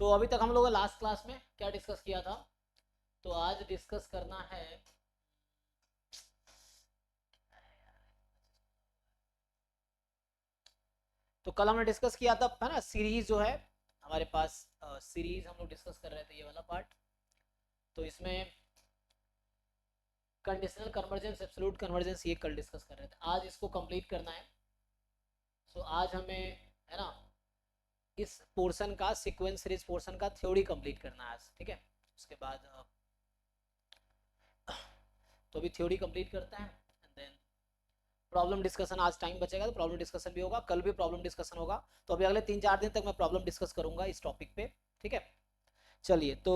तो अभी तक हम लोग लास्ट क्लास में क्या डिस्कस किया था, तो आज डिस्कस करना है तो कल हमने डिस्कस किया था है ना, सीरीज जो है हमारे पास, सीरीज हम लोग डिस्कस कर रहे थे ये वाला पार्ट। तो इसमें कंडीशनल कन्वर्जेंस, एब्सोल्यूट कन्वर्जेंस ये कल डिस्कस कर रहे थे, आज इसको कंप्लीट करना है। सो आज हमें है ना इस पोर्शन का, सीक्वेंस सीरीज पोर्शन का थ्योरी कंप्लीट करना है आज, ठीक है। उसके बाद तो अभी थ्योरी कंप्लीट करते हैं एंड देन प्रॉब्लम डिस्कशन। आज टाइम बचेगा तो प्रॉब्लम डिस्कशन भी होगा, कल भी प्रॉब्लम डिस्कशन होगा। तो अभी अगले 3-4 दिन तक मैं प्रॉब्लम डिस्कस करूंगा इस टॉपिक पे, ठीक है। चलिए तो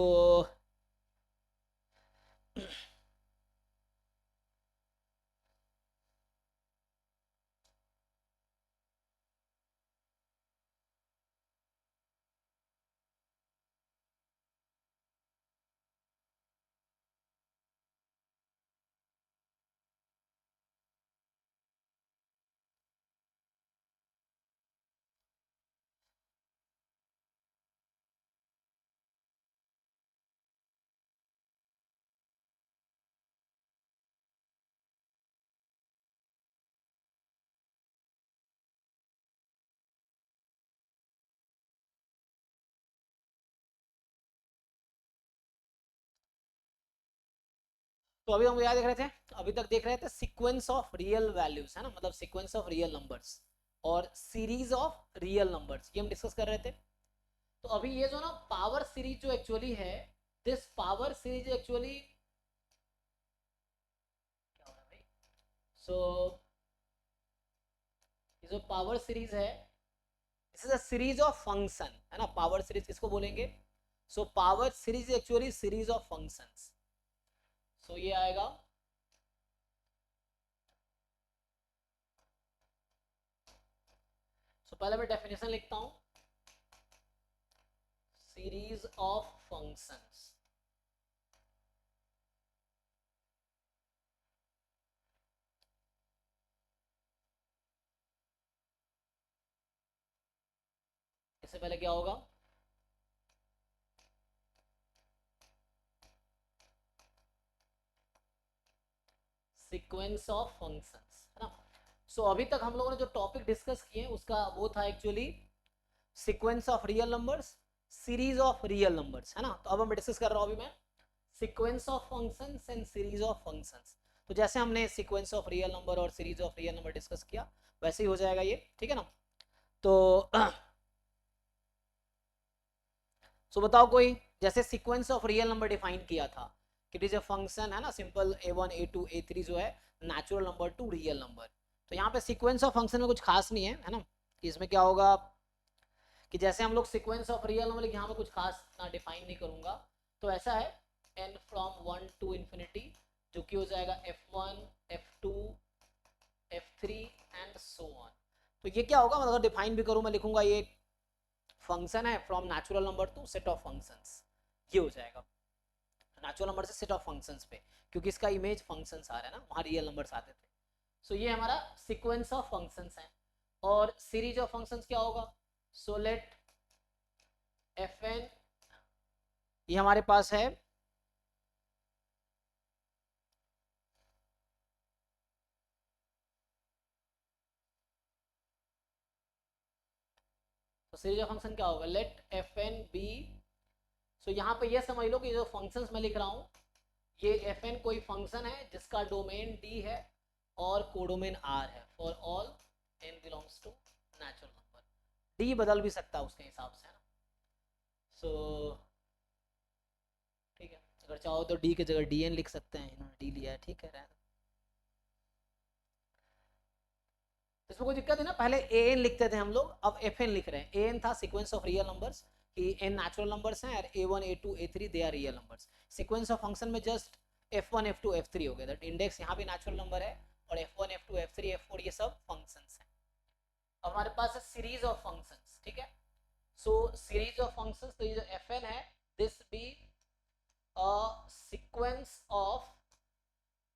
अभी हम क्या देख रहे थे, अभी तक देख रहे थे सीक्वेंस ऑफ रियल वैल्यूज, है ना, मतलब सीक्वेंस ऑफ रियल नंबर्स और सीरीज ऑफ रियल नंबर्स, ये हम डिस्कस कर रहे थे। तो अभी ये जो ना पावर सीरीज जो एक्चुअली है, दिस पावर सीरीज एक्चुअली क्या हो रहा है भाई, सो ये जो पावर सीरीज है, this is a series of function, है ना। पावर सीरीज किसको बोलेंगे? So power series actually series of functions. So ये आएगा पहले मैं डेफिनेशन लिखता हूं, सीरीज ऑफ फंक्शंस। इससे पहले क्या होगा? सीक्वेंस ऑफ फंक्शंस, है ना। सो अभी तक हम लोगों ने जो टॉपिक डिस्कस किए उसका वो था actually sequence of real numbers, series of real numbers, है ना। तो अब हम डिस्कस कर रहा हूं अभी मैं sequence of functions and series of functions. तो जैसे हमने सीक्वेंस ऑफ रियल नंबर और series of real number discuss किया, वैसे ही हो जाएगा ये, ठीक है ना। तो सो बताओ कोई, जैसे sequence of real number define किया था कि इट इज अ फंक्शन, है ना, सिंपल a1 a2 a3 जो है natural number two real number. तो यहाँ पे सीक्वेंस ऑफ फंक्शन में कुछ खास नहीं है ना, कि इसमें क्या होगा कि जैसे हम लोग सीक्वेंस ऑफ रियल नंबर, यहाँ पे कुछ खास ना डिफाइन नहीं करूंगा। तो ऐसा है n फ्रॉम 1 टू इन्फिनिटी, जो कि हो जाएगा f1 f2 f3 and so on. तो ये क्या होगा, मतलब अगर डिफाइन भी करूं मैं लिखूंगा ये फंक्शन है from natural number two set of functions, ये हो जाएगा नेचुरल नंबर से सेट ऑफ फंक्शंस पे, क्योंकि इसका इमेज फंक्शंस आ रहा है ना, वहाँ रियल नंबर्स आते थे। सो ये हमारा सीक्वेंस ऑफ फंक्शंस है। और सीरीज ऑफ फंक्शंस क्या होगा? सो लेट एफ एन, ये हमारे पास है तो सीरीज ऑफ फंक्शन क्या होगा? लेट एफ एन बी, सो यहाँ पे ये समझ लो कि जो फंक्शंस मैं लिख रहा हूँ, ये एफ एन कोई फंक्शन है जिसका डोमेन डी है और कोडोमेन आर है for all N belongs to natural number. D बदल भी सकता है उसके हिसाब से, है ना। सो ठीक है, अगर चाहो तो डी की जगह डी एन लिख सकते हैं, इन्होंने डी लिया है, ठीक है, रहने। इसमें कोई दिक्कत है ना, पहले ए एन लिखते थे हम लोग, अब एफ एन लिख रहे हैं। ए एन था सीक्वेंस ऑफ रियल नंबर्स, कि एन नेचुरल नंबर्स हैं और a one a two a three they are real numbers. Sequence of function में just f one f two f three हो गया, दैट इंडेक्स यहाँ भी natural number है, और F one f two f three F four ये सब functions हैं। अब हमारे पास है सीरीज ऑफ फंक्शंस, ठीक है। सो सीरीज ऑफ फंक्शंस, तो ये जो एफ एन है, this be a sequence of,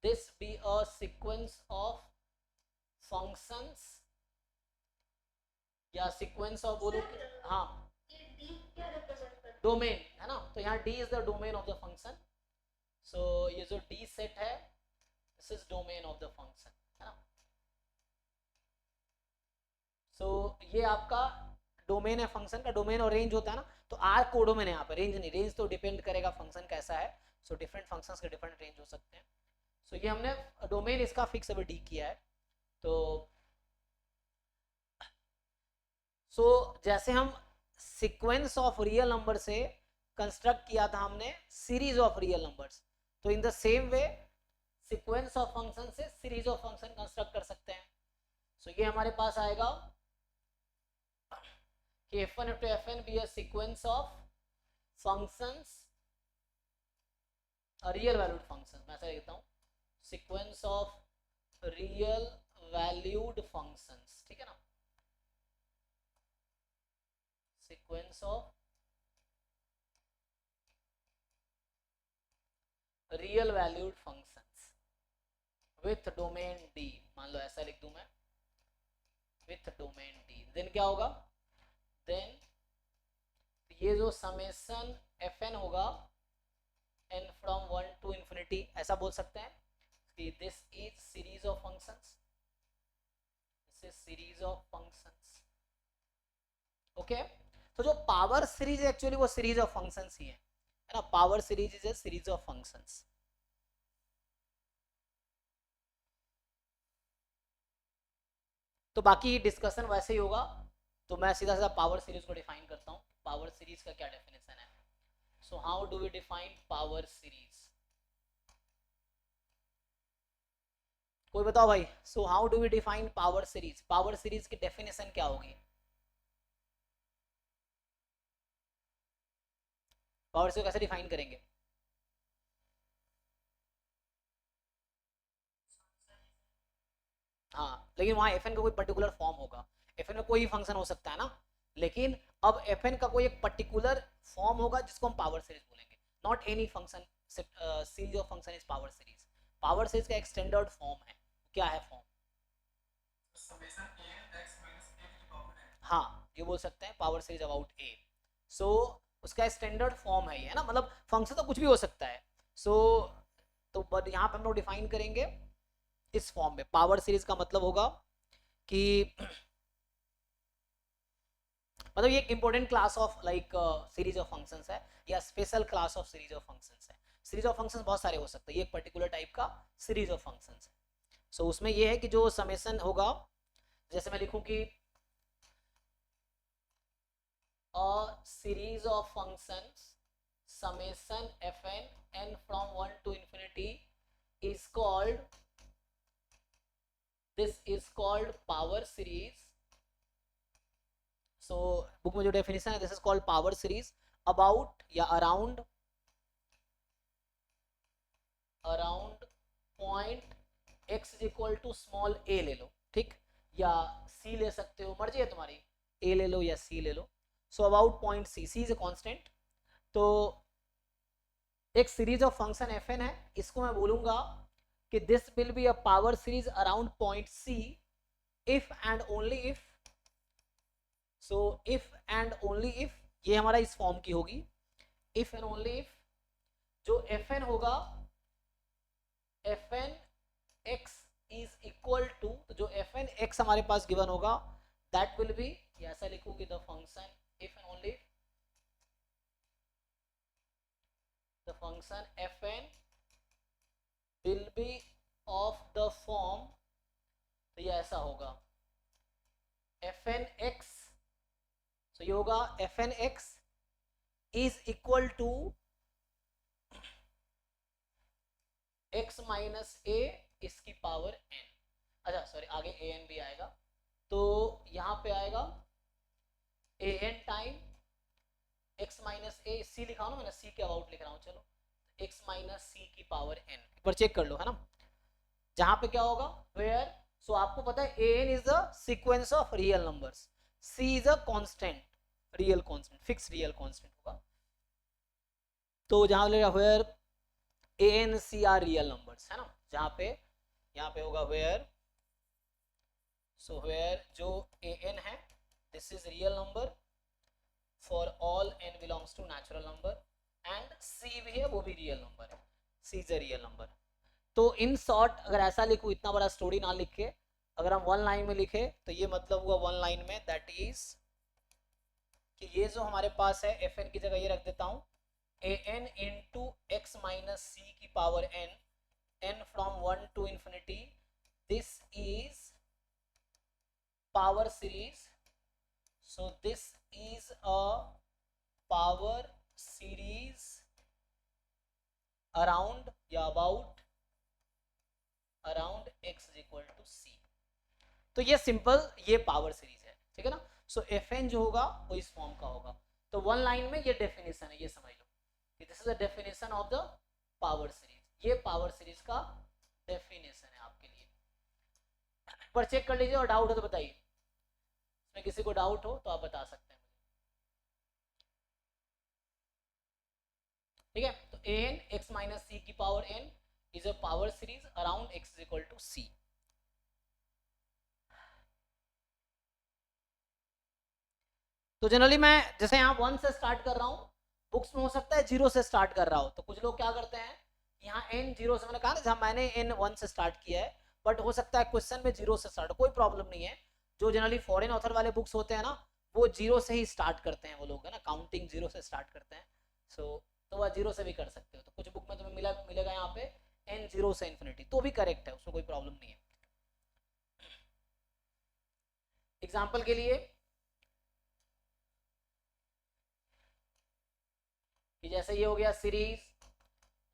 this be a sequence of functions या sequence of बोलो, हाँ डोमेन है ना, तो यहाँ D is the domain of the function. So ये जो D सेट है, this is domain of the function, है ना. सो ये आपका डोमेन है फंक्शन का. डोमेन और रेंज होता है ना, तो आर कोडोमेन है यहाँ पे, रेंज नहीं. रेंज तो डिपेंड करेगा फंक्शन कैसा है. सो डिफरेंट फंक्शंस के डिफरेंट रेंज हो सकते हैं. सो ये हमने डोमेन इसका फिक्स अभी D किया है. तो जैसे हम सीक्वेंस ऑफ रियल नंबर से कंस्ट्रक्ट किया था हमने सीरीज ऑफ रियल नंबर्स, तो in the same way sequence of function से सीरीज ऑफ फंक्शन कंस्ट्रक्ट कर सकते हैं. ये हमारे पास आएगा कि f1 to fn be a sequence of functions, real valued function. मैं ऐसा लिखता हूँ, sequence of real valued functions, ठीक है ना. Sequence of real valued functions with domain D. मान लो ऐसा लिख दूं मैं, विथ डोमेन D. देन क्या होगा, देन ये जो समेशन fn होगा n फ्रॉम 1 to infinity, ऐसा बोल सकते हैं कि this is series of functions, this is series of functions. Okay, तो जो पावर सीरीज एक्चुअली वो सीरीज ऑफ फंक्शंस ही है ना. Power series is a series of functions. तो बाकी डिस्कशन वैसे ही होगा. तो मैं सीधा सीधा पावर सीरीज को डिफाइन करता हूँ. पावर सीरीज का क्या डेफिनेशन है. So how do we define power series, कोई बताओ भाई. So how do we define power series. Power series की डेफिनेशन क्या होगी. पावर सीरीज कैसे डिफाइन करेंगे. हाँ, लेकिन वहां fn का कोई पर्टिकुलर फॉर्म होगा. fn में कोई फंक्शन हो सकता है ना, लेकिन अब fn का कोई एक पर्टिकुलर फॉर्म होगा जिसको हम पावर सीरीज बोलेंगे. Not any function series of function is power series. Power series का एक स्टैंडर्ड फॉर्म है. क्या है फॉर्म. हाँ, ये बोल सकते हैं पावर सीरीज अबाउट a. सो उसका स्टैंडर्ड फॉर्म है ये, है ना. मतलब फंक्शन तो कुछ भी हो सकता है. सो तो बट यहाँ पे हम लोग डिफाइन करेंगे इस फॉर्म में. पावर सीरीज का मतलब होगा कि मतलब ये एक important class of like series of functions है, या special class of series of functions है. सीरीज ऑफ फंक्शंस बहुत सारे हो सकते हैं, ये एक पर्टिकुलर टाइप का सीरीज ऑफ फंक्शंस है. सो उसमें ये है कि जो समेशन होगा, जैसे मैं लिखूं कि a series of functions summation fn n from 1 to infinity is called, this is called power series. So book में जो डेफिनेशन है, this is called power series about या around point x is equal to small a ले लो, ठीक, या c ले सकते हो, मर्जी है तुम्हारी, a ले लो या c ले लो. So about point c is a constant. तो एक सीरीज ऑफ फंक्शन fn है, इसको मैं बोलूंगा कि this will be a power series around point c if and only if. So if and only if ये हमारा इस फॉर्म की होगी. इफ एंड ओनली इफ जो fn होगा, fn x is equal to, तो जो fn x हमारे पास गिवन होगा दैट विल बी, ऐसा लिखूंगी the function if and only if the function fn will be of the form, तो ये ऐसा होगा fn x. तो ये होगा fn x is equal to x minus a इसकी पावर n. अच्छा सॉरी, आगे an भी आएगा. तो यहाँ पे आएगा an time x minus a, c लिखा हूं ना मैंने, c के अबाउट लिख रहा हूँ. चलो x माइनस c की पावर n, एक बार चेक कर लो, है ना. जहां पे क्या होगा, वेयर, सो आपको पता है an is the sequence of real numbers, c is a constant, real constant, fix real constant होगा. तो जहां लगेगा where an c are real numbers, है ना. जहां पे यहाँ पे होगा वेयर, सो वेयर जो an है, this is real number for all n belongs to natural number and c भी है वो भी रियल नंबर है, c is a real number. तो इन शॉर्ट अगर ऐसा लिखूं, इतना बड़ा स्टोरी ना लिख के अगर हम वन लाइन में लिखे तो ये मतलब हुआ वन लाइन में दैट इज कि ये जो हमारे पास है एफ एन की जगह ये रख देता हूँ A N into X minus सी की power N, N from 1 to infinity, this is power series, so this is a power series around या around x is equal to c। तो ये सिंपल ये पावर सीरीज है, ठीक है ना। सो F N जो होगा वो इस फॉर्म का होगा। तो वन लाइन में ये डेफिनेशन है, ये समझ लो कि this is the definition of the power series. ये पावर सीरीज का डेफिनेशन है आपके लिए। पर चेक कर लीजिए और डाउट हो तो बताइए, इसमें किसी को डाउट हो तो आप बता सकते हैं, ठीक है। तो ए एन एक्स माइनस सी की power n is a power series around x is equal to c. तो जनरली मैं जैसे यहाँ 1 से स्टार्ट कर रहा हूँ, बुक्स में हो सकता है 0 से स्टार्ट कर रहा हो, तो कुछ लोग क्या करते हैं यहाँ n 0 से, मैंने कहा ना जहाँ मैंने n 1 से स्टार्ट किया है, बट हो सकता है क्वेश्चन में 0 से स्टार्ट, कोई प्रॉब्लम नहीं है। जो जनरली फॉरेन ऑथर वाले बुक्स होते हैं ना वो 0 से ही स्टार्ट करते हैं, वो लोग है ना काउंटिंग 0 से स्टार्ट करते हैं। तो वह 0 से भी कर सकते हो। तो कुछ बुक में तुम्हें मिलेगा यहाँ पे n 0 से इन्फिनिटी, तो भी करेक्ट है, उसमें कोई प्रॉब्लम नहीं है। एग्जाम्पल के लिए कि जैसे ये हो गया सीरीज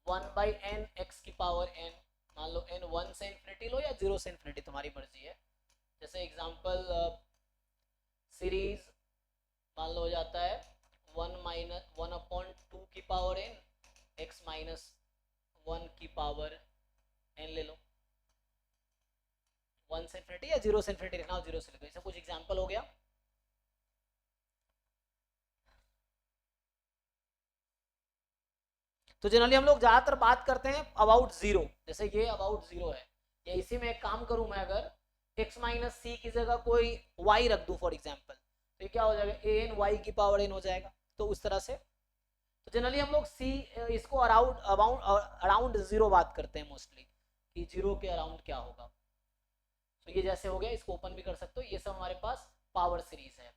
1/n x की पावर n, मान लो n 1 से इन्फिनिटी लो या 0 से इन्फिनिटी, तुम्हारी मर्जी है। जैसे एग्जांपल सीरीज मान लो हो जाता है 1/2 की पावर n x माइनस 1 की पावर n ले लो। 1 से इन्फिनिटी या 0 से इन्फिनिटी लिखना हो 0 से लिखो, ये सब कुछ एग्जांपल हो गया। तो जनरली हम लोग ज्यादातर बात करते हैं अबाउट जीरो, जैसे ये अबाउट जीरो है, या इसी में एक काम करूं मैं, अगर x माइनस सी की जगह कोई y रख दूं फॉर एग्जांपल, तो ये क्या हो जाएगा ए एन वाई की पावर n हो जाएगा। तो उस तरह से तो जनरली हम लोग सी इसको अराउंड जीरो बात करते हैं मोस्टली, कि जीरो के अराउंड क्या होगा। तो ये जैसे हो गया, इसको ओपन भी कर सकते हो। ये सब हमारे पास पावर सीरीज है।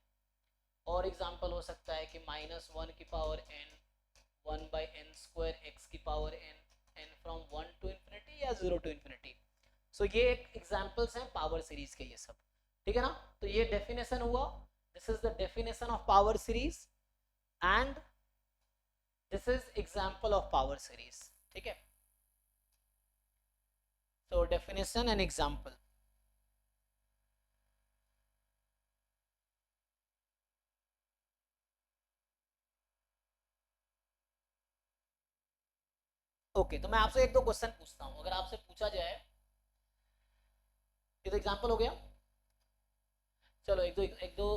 और एग्जाम्पल हो सकता है कि -1 की पावर n 1/n² x की power n, n from 1 to infinity या 0 to infinity। सो ये एक एग्जांपल्स हैं पावर सीरीज के, ये सब ठीक है ना। तो ये डेफिनेशन हुआ, this is the definition of power series and this is example of power series, ठीक है। So definition and example. Okay, तो मैं आपसे एक दो क्वेश्चन पूछता हूं, अगर आपसे पूछा जाए, ये तो एग्जांपल हो गया। चलो एक दो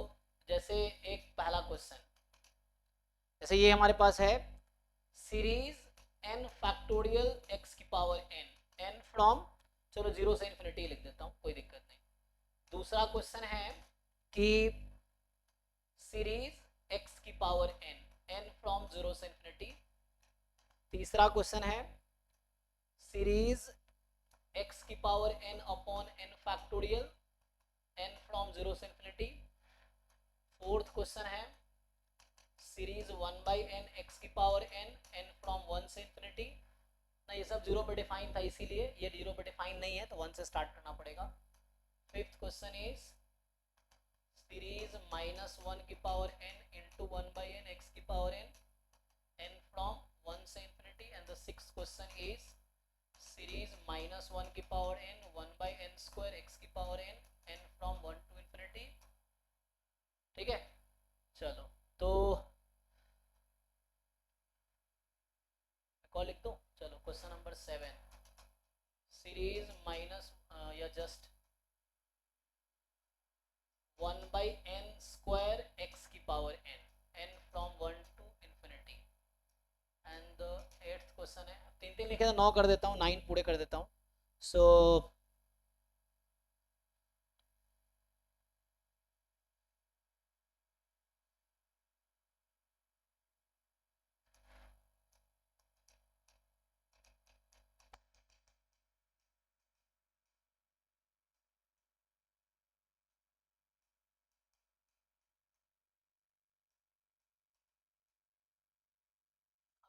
जैसे एक पहला क्वेश्चन, जैसे ये हमारे पास है सीरीज n फैक्टोरियल x की पावर n, n फ्रॉम, चलो 0 से इन्फिनिटी लिख देता हूँ, कोई दिक्कत नहीं। दूसरा क्वेश्चन है कि सीरीज x की पावर n, n फ्रॉम 0 से इन्फिनिटी। तीसरा क्वेश्चन है सीरीज x की power n upon n factorial, n from 0 से इन्फिनिटी। फोर्थ क्वेश्चन है सीरीज 1/n x की पावर n, n फ्रॉम 1 से इन्फिनिटी। ना ये सब 0 पे डिफाइन था, इसीलिए ये 0 पे डिफाइन नहीं है, तो 1 से स्टार्ट करना पड़ेगा। फिफ्थ क्वेश्चन इज सीरीज -1 की power n into 1/n x की पावर n, n फ्रॉम 1 से infinity. And the sixth question is series -1 की पावर n 1/n² x की power n, n from 1 to infinity, ठीक है। चलो तो कॉल लिख दो। चलो क्वेश्चन नंबर 7, सीरीज माइनस या जस्ट 1/n² x की power n, n from 1 to infinity। And the 8th question है, तीन तीन लिखे तो 9 कर देता हूँ, 9 पूरे कर देता हूँ। सो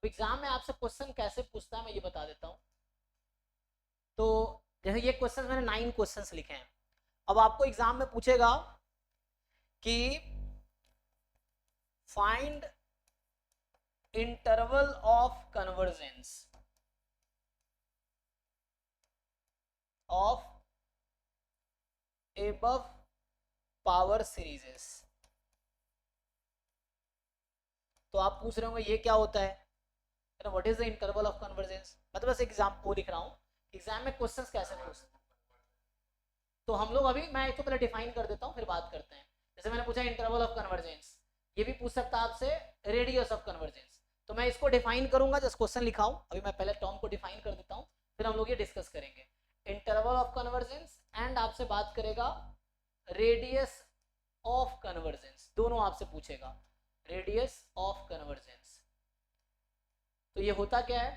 एग्जाम में आपसे क्वेश्चन कैसे पूछता है मैं ये बता देता हूँ। तो जैसे ये क्वेश्चन मैंने 9 क्वेश्चंस लिखे हैं। अब आपको एग्जाम में पूछेगा कि find interval of convergence of above power सीरीजेस। तो आप पूछ रहे होंगे ये क्या होता है, what is the interval of convergence. मैं तो बस एग्जाम को लिख रहा हूँ, एग्जाम में क्वेश्चंस कैसे पूछते हैं। तो हम लोग अभी मैं इसको पहले डिफाइन कर देता हूँ फिर बात करते हैं। जैसे मैंने पूछा इंटरवल ऑफ कन्वर्जेंस, ये भी पूछ सकता आपसे रेडियस ऑफ कन्वर्जेंस। तो मैं इसको डिफाइन करूंगा, जस्ट क्वेश्चन लिखा हूँ अभी, मैं पहले टर्म को डिफाइन कर देता हूँ फिर हम लोग ये डिस्कस करेंगे। इंटरवल ऑफ कन्वर्जेंस एंड आपसे बात करेगा रेडियस ऑफ कन्वर्जेंस, दोनों आपसे पूछेगा रेडियस ऑफ कन्वर्जेंस। तो ये होता क्या है,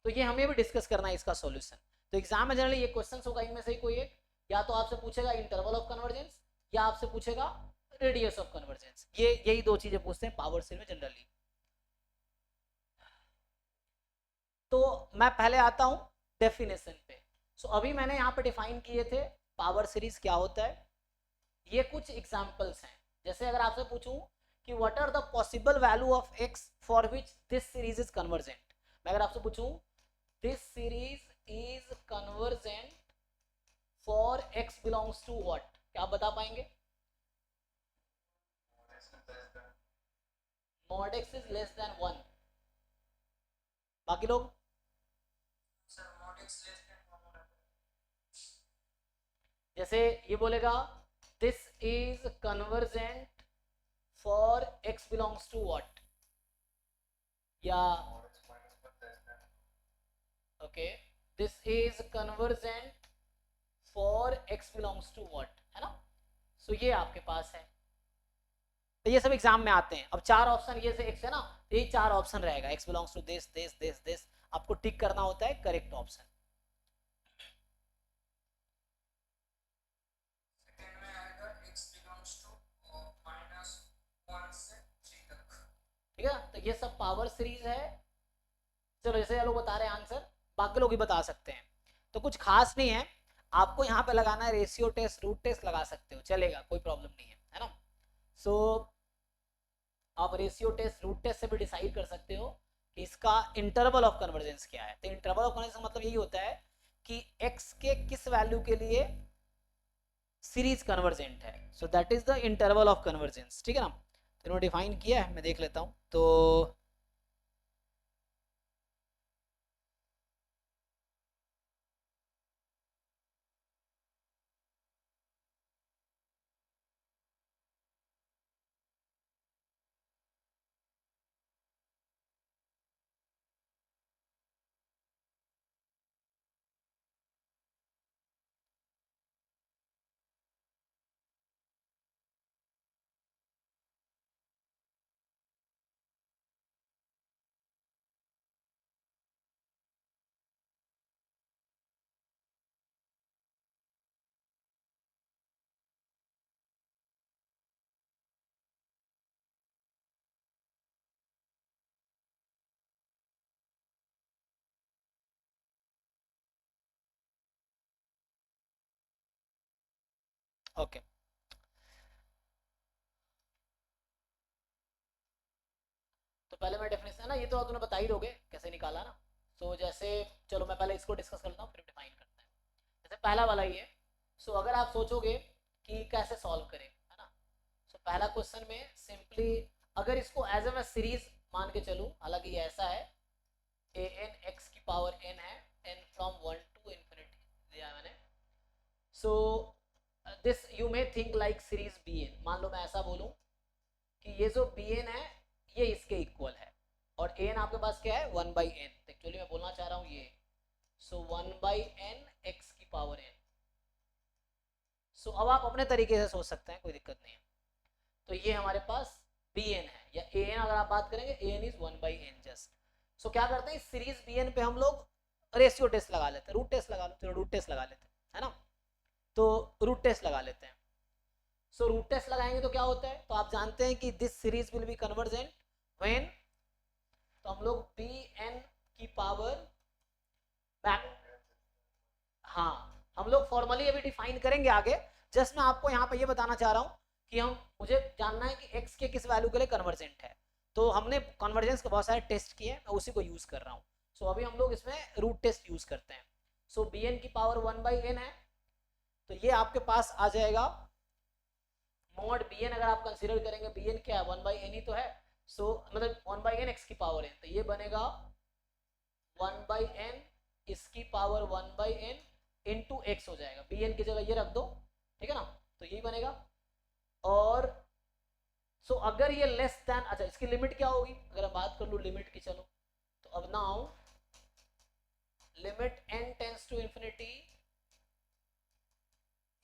तो ये हमें भी डिस्कस करना है इसका सॉल्यूशन। तो एग्जाम में जनरली ये क्वेश्चन होगा इनमें से ही कोई एक, या तो आपसे पूछेगा इंटरवल ऑफ कन्वर्जेंस या आपसे पूछेगा रेडियस ऑफ कन्वर्जेंस। ये यही दो चीजें पूछते हैं पावर सीरीज में जनरली। तो मैं पहले आता हूं डेफिनेशन पे। सो अभी मैंने यहाँ पे डिफाइन किए थे पावर सीरीज क्या होता है। ये कुछ एग्जांपल्स हैं, जैसे अगर आपसे पूछूं कि what are the possible value of x for which this series is convergent. मैं अगर आपसे पूछूं this series is convergent for x belongs to what, क्या आप बता पाएंगे। mod x is less than 1। बाकी लोग जैसे ये बोलेगा this is convergent for x belongs to what, या okay this is convergent for x belongs to what, है ना। सो ये आपके पास है। तो ये सब एग्जाम में आते हैं। अब चार ऑप्शन ये से x है ना, ये चार ऑप्शन रहेगा, x belongs to this this this this, आपको टिक करना होता है करेक्ट ऑप्शन। ठीक है, तो ये सब पावर सीरीज है। चलो जैसे ये लोग बता रहे हैं आंसर, बाकी लोग भी बता सकते हैं। तो कुछ खास नहीं है, आपको यहाँ पे लगाना है रेशियो टेस्ट, रूट टेस्ट लगा सकते हो, चलेगा, कोई प्रॉब्लम नहीं है ना। सो आप रेशियो टेस्ट, रूट टेस्ट से भी डिसाइड कर सकते हो कि इसका इंटरवल ऑफ कन्वर्जेंस क्या है। तो इंटरवल ऑफ कन्वर्जेंस मतलब यही होता है कि x के किस वैल्यू के लिए सीरीज कन्वर्जेंट है। So that is the interval of convergence, ठीक है ना। तो इन्होंने डिफाइन किया है, मैं देख लेता हूँ। तो ओके तो पहले मैं डेफिनेशन है ना, ये तो तुमने बता ही दोगे कैसे निकाला ना। सो जैसे चलो मैं पहले इसको डिस्कस करता हूँ फिर डिफाइन करते हैं। जैसे पहला वाला ही है। सो अगर आप सोचोगे कि कैसे सॉल्व करें, है ना। सो पहला क्वेश्चन में सिंपली अगर इसको एज ए मैं सीरीज मान के चलूँ, हालांकि ये ऐसा है ए एन एक्स की पावर एन है, एन फ्रॉम 1 टू इन्फिनिटी दिया है मैंने। So this you may think like series B N. मान लो मैं ऐसा बोलूँ कि ये जो बी एन है ये इसके इक्वल है, और एन आपके पास क्या है 1 बाई एन। एक्चुअली मैं बोलना चाह रहा हूँ ये, सो 1 बाई एन एक्स की पावर एन। सो अब आप अपने तरीके से सोच सकते हैं, कोई दिक्कत नहीं है। तो ये हमारे पास बी एन है, या ए एन अगर आप बात करेंगे a n is 1 by n just. So क्या करते हैं सीरीज बी एन पे हम लोग रेशियो टेस्ट लगा लेते हैं, रूट टेस्ट लगा लेते हैं, रूट टेस्ट लगा लेते हैं, है ना। तो रूट टेस्ट लगा लेते हैं। सो रूट टेस्ट लगाएंगे तो क्या होता है, तो आप जानते हैं कि this series will be convergent when, तो हम लोग बी एन की पावर बैक, हाँ हम लोग फॉर्मली अभी डिफाइन करेंगे आगे, जस्ट मैं आपको यहाँ पे ये बताना चाह रहा हूँ कि हम, मुझे जानना है कि x के किस वैल्यू के लिए कन्वर्जेंट है, तो हमने कन्वर्जेंस के बहुत सारे टेस्ट किए, मैं उसी को यूज कर रहा हूँ। सो अभी हम लोग इसमें रूट टेस्ट यूज करते हैं। सो बी एन की पावर 1/n है, तो ये आपके पास आ जाएगा मॉड बी एन, अगर आप कंसिडर करेंगे बी एन क्या है 1/n ही तो है, सो मतलब 1/n x की पावर n, तो ये बनेगा 1/n इसकी पावर 1/n इंटू एक्स हो जाएगा, bn की जगह ये रख दो, ठीक है ना, तो यही बनेगा। और सो अगर ये लेस देन, अच्छा इसकी लिमिट क्या होगी, अगर मैं बात कर लूँ लिमिट की, चलो तो अब now limit n tends to infinity,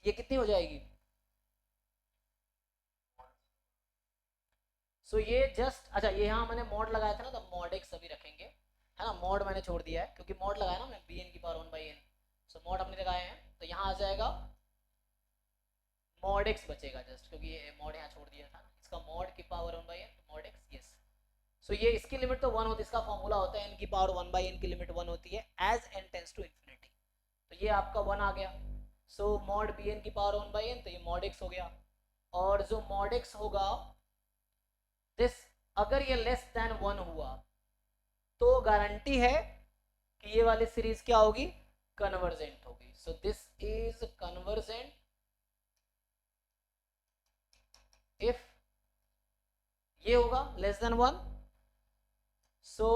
ये कितनी हो जाएगी, सो ये जस्ट, अच्छा ये यहाँ मैंने मॉड लगाया था ना, तो मॉड एक्स अभी रखेंगे, है ना, मॉड मैंने छोड़ दिया है क्योंकि मॉड लगाया ना मैंने bn की पावर 1/n, सो मॉड हमने लगाए हैं, तो यहाँ आ जाएगा मॉड एक्स बचेगा जस्ट, क्योंकि ये मॉड यहाँ छोड़ दिया था ना, इसका मॉड की power 1/n mod x, yes. So ये इसकी लिमिट तो 1 होती है, इसका फॉर्मूला होता है n की पावर 1/n की लिमिट 1 होती है as n tends to infinity, तो ये आपका 1 आ गया। सो मॉड bn की पावर 1/n, तो ये मॉड एक्स हो गया, और जो मॉड एक्स होगा दिस, अगर ये लेस देन 1 हुआ तो गारंटी है कि ये वाली सीरीज क्या होगी, कन्वर्जेंट होगी। सो दिस इज कन्वर्जेंट इफ ये होगा लेस देन 1। सो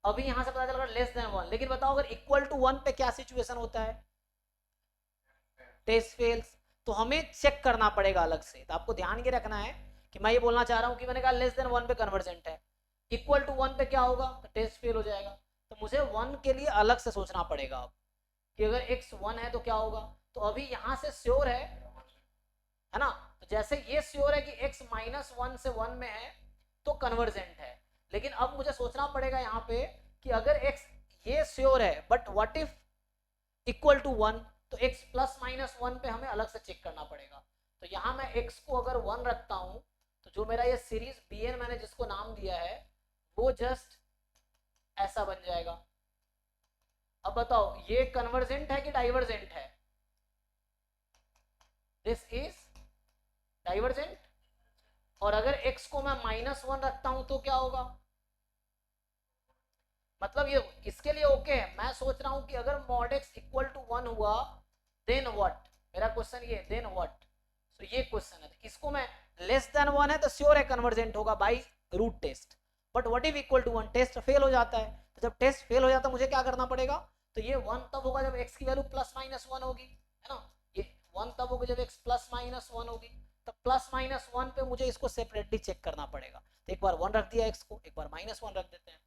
अभी यहां से पता चल रहा है लेस देन 1, लेकिन बताओ अगर इक्वल टू 1 पे क्या सिचुएशन होता है, टेस्ट फेल्स, तो हमें चेक करना पड़ेगा अलग से। तो आपको ध्यान ये रखना है कि मैं ये बोलना चाह रहा हूं कि मैंने कहा लेस देन 1 पे कन्वर्जेंट है, इक्वल टू 1 पे क्या होगा, तो टेस्ट फेल हो जाएगा, तो मुझे 1 के लिए अलग से सोचना पड़ेगा अब कि अगर x 1 है तो क्या होगा। तो अभी यहां से श्योर है ना, तो जैसे ये श्योर है कि x -1 से 1 में है तो कन्वर्जेंट है, लेकिन अब मुझे सोचना पड़ेगा यहाँ पे कि अगर x ये श्योर है but what if equal to 1, तो x ±1 पे हमें अलग से चेक करना पड़ेगा। तो यहाँ मैं x को अगर 1 रखता हूँ, तो जो मेरा ये सीरीज bn मैंने जिसको नाम दिया है वो जस्ट ऐसा बन जाएगा। अब बताओ ये कन्वर्जेंट है कि डाइवर्जेंट है, दिस इज डाइवर्जेंट। और अगर x को मैं -1 रखता हूं तो क्या होगा, मतलब ये इसके लिए ओके है। मैं सोच रहा हूं कि अगर mod x इक्वल टू 1 हुआ देन व्हाट, मेरा क्वेश्चन ये देन व्हाट, सो ये क्वेश्चन है। इसको मैं लेस देन 1 है तो श्योर है कन्वर्जेंट होगा by root test, but what if equal to 1, test fail हो जाता है, तो जब टेस्ट फेल हो जाता है मुझे क्या करना पड़ेगा, तो ये 1 तब होगा जब x की वैल्यू ±1 होगी, है ना, ये 1 तब होगी जब x +-1 होगी, तो +-1 पे मुझे इसको सेपरेटली चेक करना पड़ेगा। तो एक बार 1 रख दिया x को, एक बार -1 रख देते हैं,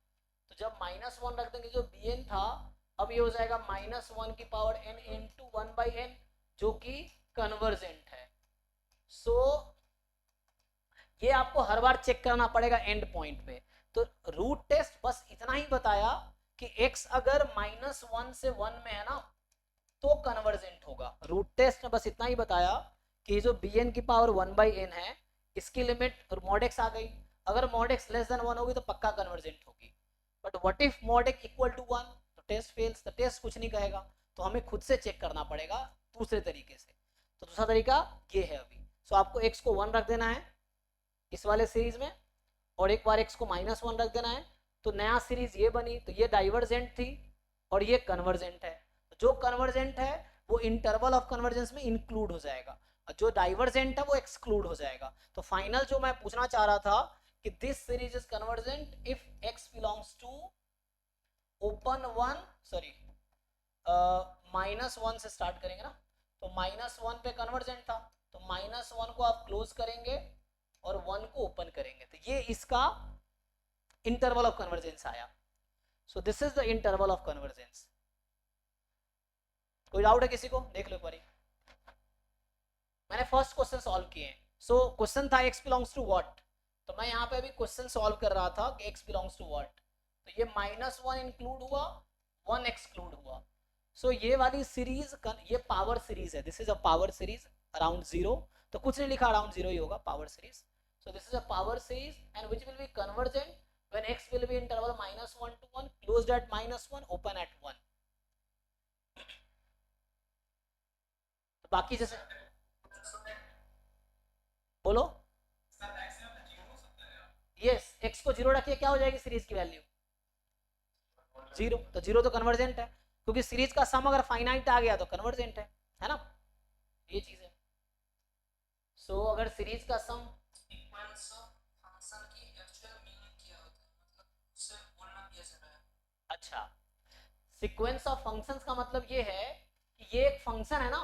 तो जब -1 रख देंगे जो bn था अब ये हो जाएगा -1 की पावर n इंटू 1/n जो कि कन्वर्जेंट है। सो ये आपको हर बार चेक करना पड़ेगा एंड पॉइंट पे। तो रूट टेस्ट बस इतना ही बताया कि x अगर -1 से 1 में है ना तो कन्वर्जेंट होगा। रूट टेस्ट ने बस इतना ही बताया कि जो bn की पावर 1/n है इसकी लिमिट mod x आ गई, अगर mod x लेस देन 1 होगी तो पक्का कन्वर्जेंट होगी, but what if mod x equal to 1, तो टेस्ट फेल्स, तो टेस्ट कुछ नहीं कहेगा, तो हमें खुद से चेक करना पड़ेगा दूसरे तरीके से। तो दूसरा तरीका ये है अभी। सो आपको x को 1 रख देना है इस वाले सीरीज में, और एक बार x को -1 रख देना है, तो नया सीरीज ये बनी, तो ये डाइवर्जेंट थी और ये कन्वर्जेंट है। जो कन्वर्जेंट है वो इंटरवल ऑफ कन्वर्जेंस में इंक्लूड हो जाएगा, और जो डाइवर्जेंट है वो एक्सक्लूड हो जाएगा। तो फाइनल जो मैं पूछना चाह रहा था कि this series is convergent if x belongs to open 1, sorry -1 से स्टार्ट करेंगे ना, तो -1 पे कन्वर्जेंट था, तो -1 को आप क्लोज करेंगे और 1 को ओपन करेंगे, तो ये इसका इंटरवल ऑफ कन्वर्जेंस आया। सो this is the interval of convergence. कोई डाउट है किसी को, देख लो एक बारी। मैंने फर्स्ट क्वेश्चन सॉल्व किए। सो क्वेश्चन था x बिलोंग्स टू व्हाट, तो मैं यहाँ पे अभी क्वेश्चन सॉल्व कर रहा था कि x बिलोंग्स टू व्हाट, तो ये -1 इंक्लूड हुआ, 1 एक्सक्लूड हुआ। सो ये वाली सीरीज ये पावर सीरीज है, this is a power series around 0, तो कुछ नहीं लिखा, अराउंड 0 ही होगा, power series. So this is a power series and which will be convergent when x will be interval -1 to 1, closed at -1, open at 1. तो बाकी जैसे बोलो. यस, x को 0 रखिए, क्या हो जाएगी सीरीज की वैल्यू 0. तो 0 तो कन्वर्जेंट है, क्योंकि सीरीज का सम अगर फाइनाइट आ गया तो कन्वर्जेंट है ना, ये चीज है. सो अगर सीरीज का सम अच्छा, सीक्वेंस ऑफ फंक्शंस का मतलब ये है कि ये एक फंक्शन है ना,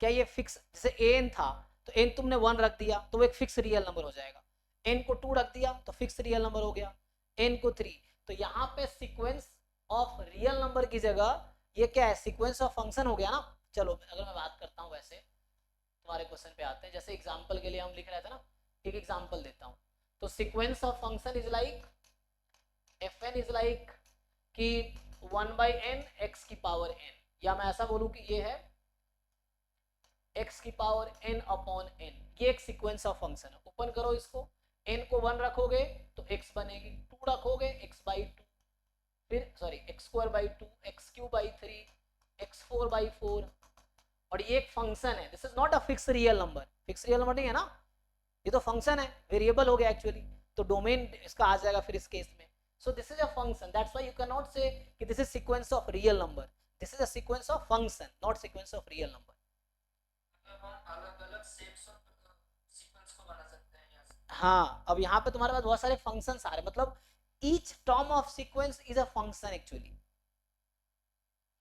क्या ये फिक्स, जैसे एन था तो एन तुमने 1 रख दिया तो वो एक फिक्स रियल नंबर हो जाएगा, एन को 2 रख दिया तो फिक्स रियल नंबर हो गया, एन को 3. तो यहाँ पे सीक्वेंस ऑफ रियल नंबर की जगह ये क्या है, सीक्वेंस ऑफ फंक्शन हो गया ना. चलो अगर मैं बात करता हूँ, वैसे तुम्हारे क्वेश्चन पे आते हैं, जैसे एग्जांपल के लिए हम लिख रहे थे ना, एक एग्जांपल देता हूँ. तो sequence of function is like F N is like कि 1/n x की पावर n, या मैं ऐसा बोलूँ कि ये है x की पावर n अपॉन n. ये एक सीक्वेंस ऑफ फंक्शन है. ओपन करो इसको, n को 1 रखोगे तो x बनेगी, 2 रखोगे x/2, फिर सॉरी x²/2, x³/3, x4/4. और ये एक फंक्शन है, this is not a fix real number. Fix real number नहीं है ना, ये तो फंक्शन है, वेरिएबल हो गया एक्चुअली, तो डोमेन इसका आ जाएगा फिर इस केस में. So this is a function. That's why you cannot say कि this is sequence of real number. This is a sequence of function, not sequence of real number. अलग-अलग shapes of sequence को बना सकते हैं यहाँ से. हाँ, अब यहाँ पे तुम्हारे पास बहुत सारे functions आ रहे हैं, मतलब each term of sequence is a function actually,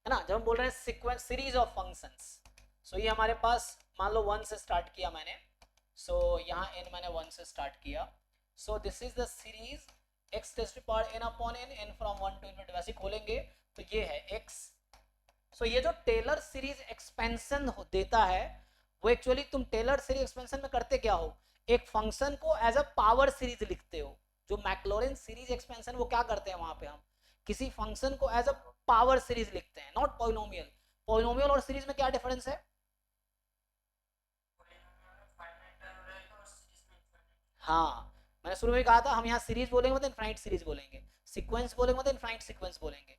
है ना. जब हम बोल रहे हैं sequence series of functions, so ये हमारे पास मान लो 1 से start किया मैंने, so यहाँ n मैंने 1 से start किया, so this is the series x test to power n upon n, n from 1 to infinity. वैसे खोलेंगे तो ये है x. सो ये जो टेलर सीरीज एक्सपेंशन देता है, वो एक्चुअली तुम टेलर सीरीज एक्सपेंशन में करते क्या हो, एक फंक्शन को एज अ पावर सीरीज लिखते हो. जो मैक्लॉरेन सीरीज एक्सपेंशन वो क्या करते हैं, वहां पे हम किसी फंक्शन को एज अ पावर सीरीज लिखते हैं, नॉट पॉलिनोमियल. पॉलिनोमियल और सीरीज में क्या डिफरेंस है. हाँ, मैंने शुरू में कहा था, हम यहाँ सीरीज बोलेंगे मतलब इनफाइनाइट सीरीज बोलेंगे, सीक्वेंस बोलेंगे मतलब इनफाइनाइट सीक्वेंस बोलेंगे.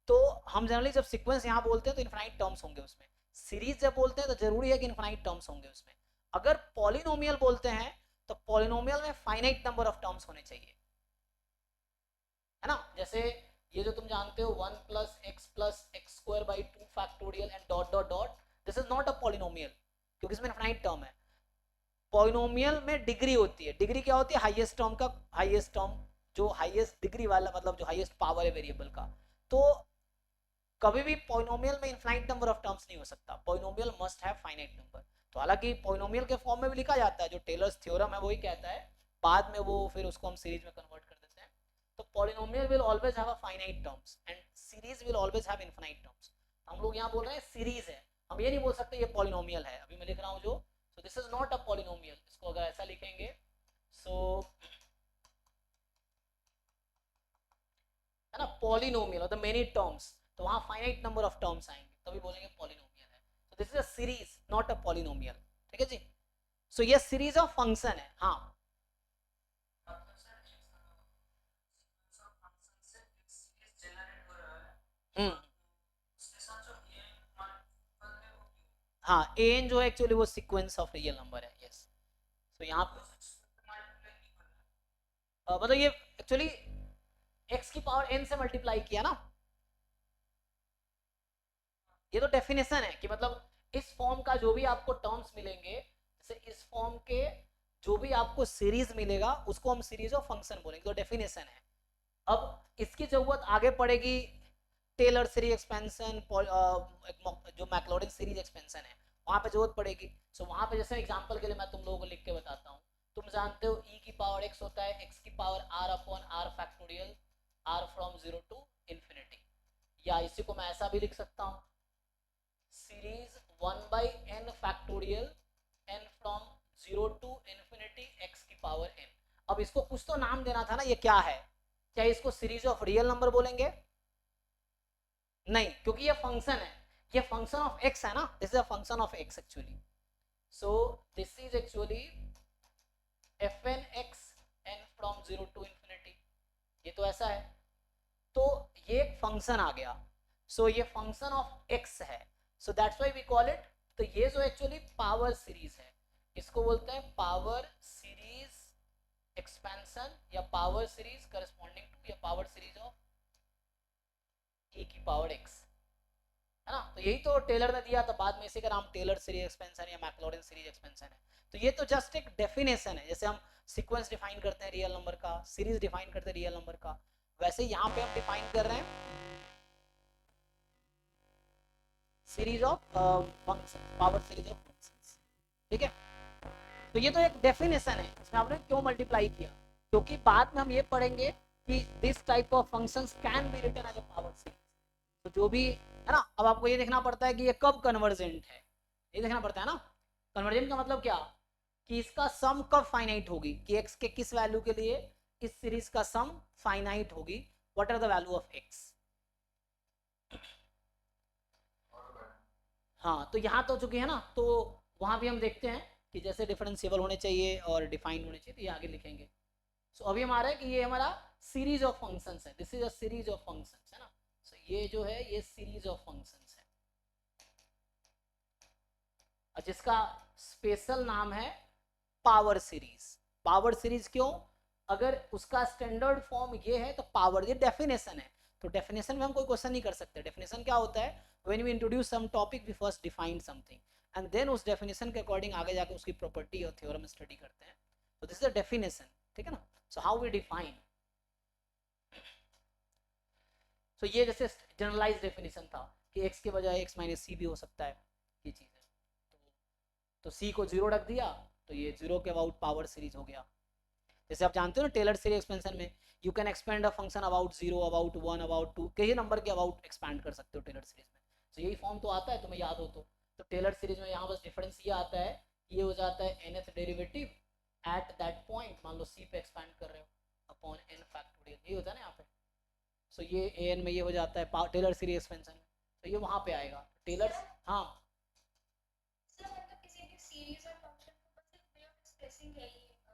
तो हम जनरली जब सीक्वेंस यहाँ बोलते हैं तो इनफाइनाइट टर्म्स होंगे उसमें, सीरीज जब बोलते हैं तो जरूरी है कि इनफाइनाइट टर्म्स होंगे उसमें. अगर पॉलिनोमियल बोलते हैं तो पॉलिनोमियल में फाइनाइट नंबर ऑफ टर्म्स होने चाहिए, है ना. जैसे ये जो तुम जानते हो 1 + x + x²/2 factorial and dot dot dot, this is not a polynomial, क्योंकि इसमें इनफाइनाइट टर्म है. पॉलिनोमियल में डिग्री होती है, डिग्री क्या होती है, हाईएस्ट टर्म का हाईएस्ट टर्म, जो हाईएस्ट डिग्री वाला मतलब जो हाईएस्ट पावर है वेरिएबल का. तो कभी भी पॉलिनोमियल में इनफाइनाइट नंबर ऑफ टर्म्स नहीं हो सकता, polynomial must have finite number. तो हालांकि पॉलिनोमियल के फॉर्म में भी लिखा जाता है, जो टेलर्स थ्योरम है वही कहता है, बाद में वो फिर उसको हम सीरीज में कन्वर्ट कर देते हैं. तो polynomial will always have a finite terms and series will always have infinite terms. हम लोग यहाँ बोल रहे हैं सीरीज है, हम ये नहीं बोल सकते ये पॉलिनोमियल है. अभी मैं लिख रहा हूँ जो, so this is not a polynomial. इसको अगर ऐसा लिखेंगे so है ना, polynomial और the many terms, तो वहाँ finite number of terms आएंगे, तभी बोलेंगे polynomial है. so this is a series not a polynomial. ठीक है जी. so ये series of function है. हाँ, हाँ, an जो है एक्चुअली वो सीक्वेंस ऑफ रियल नंबर है. यस, तो यहाँ मतलब ये एक्चुअली x की पावर n से मल्टीप्लाई किया ना, ये तो डेफिनेशन है कि मतलब इस फॉर्म का जो भी आपको टर्म्स मिलेंगे, जैसे इस फॉर्म के जो भी आपको सीरीज मिलेगा उसको हम सीरीज ऑफ फंक्शन बोलेंगे, तो डेफिनेशन है. अब इसकी जरूरत आगे पड़ेगी टेलर सीरीज एक्सपेंशन, जो मैक्लॉरिन सीरीज एक्सपेंशन है वहां पे जरूरत पड़ेगी. सो वहां पे जैसे एग्जांपल के लिए मैं तुम लोगों को लिख के बताता हूँ. तुम जानते हो e की पावर x होता है x की power r upon r factorial, r from 0 to infinity. या इसी को मैं ऐसा भी लिख सकता हूँ, series 1/n factorial n from 0 to infinity x की पावर n. अब इसको कुछ तो नाम देना था ना, ये क्या है, क्या इसको सीरीज ऑफ रियल नंबर बोलेंगे, नहीं, क्योंकि ये फंक्शन है. ये फंक्शन ऑफ एक्स है ना, this is a function of x actually. So this is actually fn x n from 0 to infinity. ये तो ऐसा है, तो ये एक फंक्शन आ गया. सो ये फंक्शन ऑफ एक्स है, so that's why we call it. तो ये जो एक्चुअली पावर सीरीज है, इसको बोलते हैं पावर सीरीज एक्सपेंशन या पावर सीरीज करस्पॉन्डिंग टू या पावर सीरीज ऑफ e की पावर x, है ना. तो यही तो टेलर ने दिया था, बाद में इसी का नाम टेलर सीरीज एक्सपेंशन या मैक्लॉरिन सीरीज एक्सपेंशन है. तो ये तो जस्ट एक डेफिनेशन है, जैसे हम सीक्वेंस डिफाइन करते हैं रियल नंबर का, सीरीज डिफाइन करते हैं रियल नंबर का, वैसे यहाँ पे हम डिफाइन कर रहे हैं series of function, power series of functions. ठीक है, तो ये तो एक डेफिनेशन है. इसमें आपने क्यों मल्टीप्लाई किया, क्योंकि बाद में हम ये पढ़ेंगे कि this type of functions can be written as a power series. तो जो भी है ना, अब आपको ये देखना पड़ता है कि ये कब कन्वर्जेंट है, ये देखना पड़ता है ना. कन्वर्जेंट का मतलब क्या, कि इसका सम कब फाइनाइट होगी, कि x के किस वैल्यू के लिए इस सीरीज का सम फाइनाइट होगी, what are the value of x. हाँ, तो यहाँ तो चुकी है ना, तो वहां भी हम देखते हैं कि जैसे डिफरेंशिएबल होने चाहिए और डिफाइन होने चाहिए, तो ये आगे लिखेंगे. सो अभी हमारा है कि ये हमारा सीरीज ऑफ फंक्शंस है, this is a series of functions, है ना. सो ये जो है ये सीरीज ऑफ फंक्शंस है, जिसका स्पेशल नाम है पावर सीरीज. पावर सीरीज क्यों, अगर उसका स्टैंडर्ड फॉर्म ये है तो पावर, ये डेफिनेशन है. तो डेफिनेशन में हम कोई क्वेश्चन नहीं कर सकते. डेफिनेशन क्या होता है, when we introduce some topic we first define something and then उस डेफिनेशन के अकॉर्डिंग आगे जाके उसकी प्रॉपर्टी और थ्योरम स्टडी करते हैं. तो दिस इज अ डेफिनेशन, ठीक है ना. So how we define. तो ये जैसे जनरलाइज डेफिनेशन था कि x के बजाय x माइनस सी भी हो सकता है, ये चीज़ है. तो c को 0 रख दिया, तो ये 0 के अबाउट पावर सीरीज हो गया. जैसे आप जानते हो ना टेलर सीरीज एक्सपेंशन में you can expand a function about 0, about 1, about 2, कई नंबर के अबाउट एक्सपैंड कर सकते हो टेलर सीरीज में. तो यही फॉर्म तो आता है, तुम्हें याद हो तो टेलर सीरीज में यहाँ बस डिफरेंस ये आता है, ये हो जाता है nth derivative at that point, मान लो c पे एक्सपैंड कर रहे हो अपॉन n फैक्टोरियल, ये होता है ना यहाँ पे. सो ये an में ये हो जाता है टेलर सीरीज एक्सपेंशन में, तो ये वहाँ पे आएगा टेलर. हाँ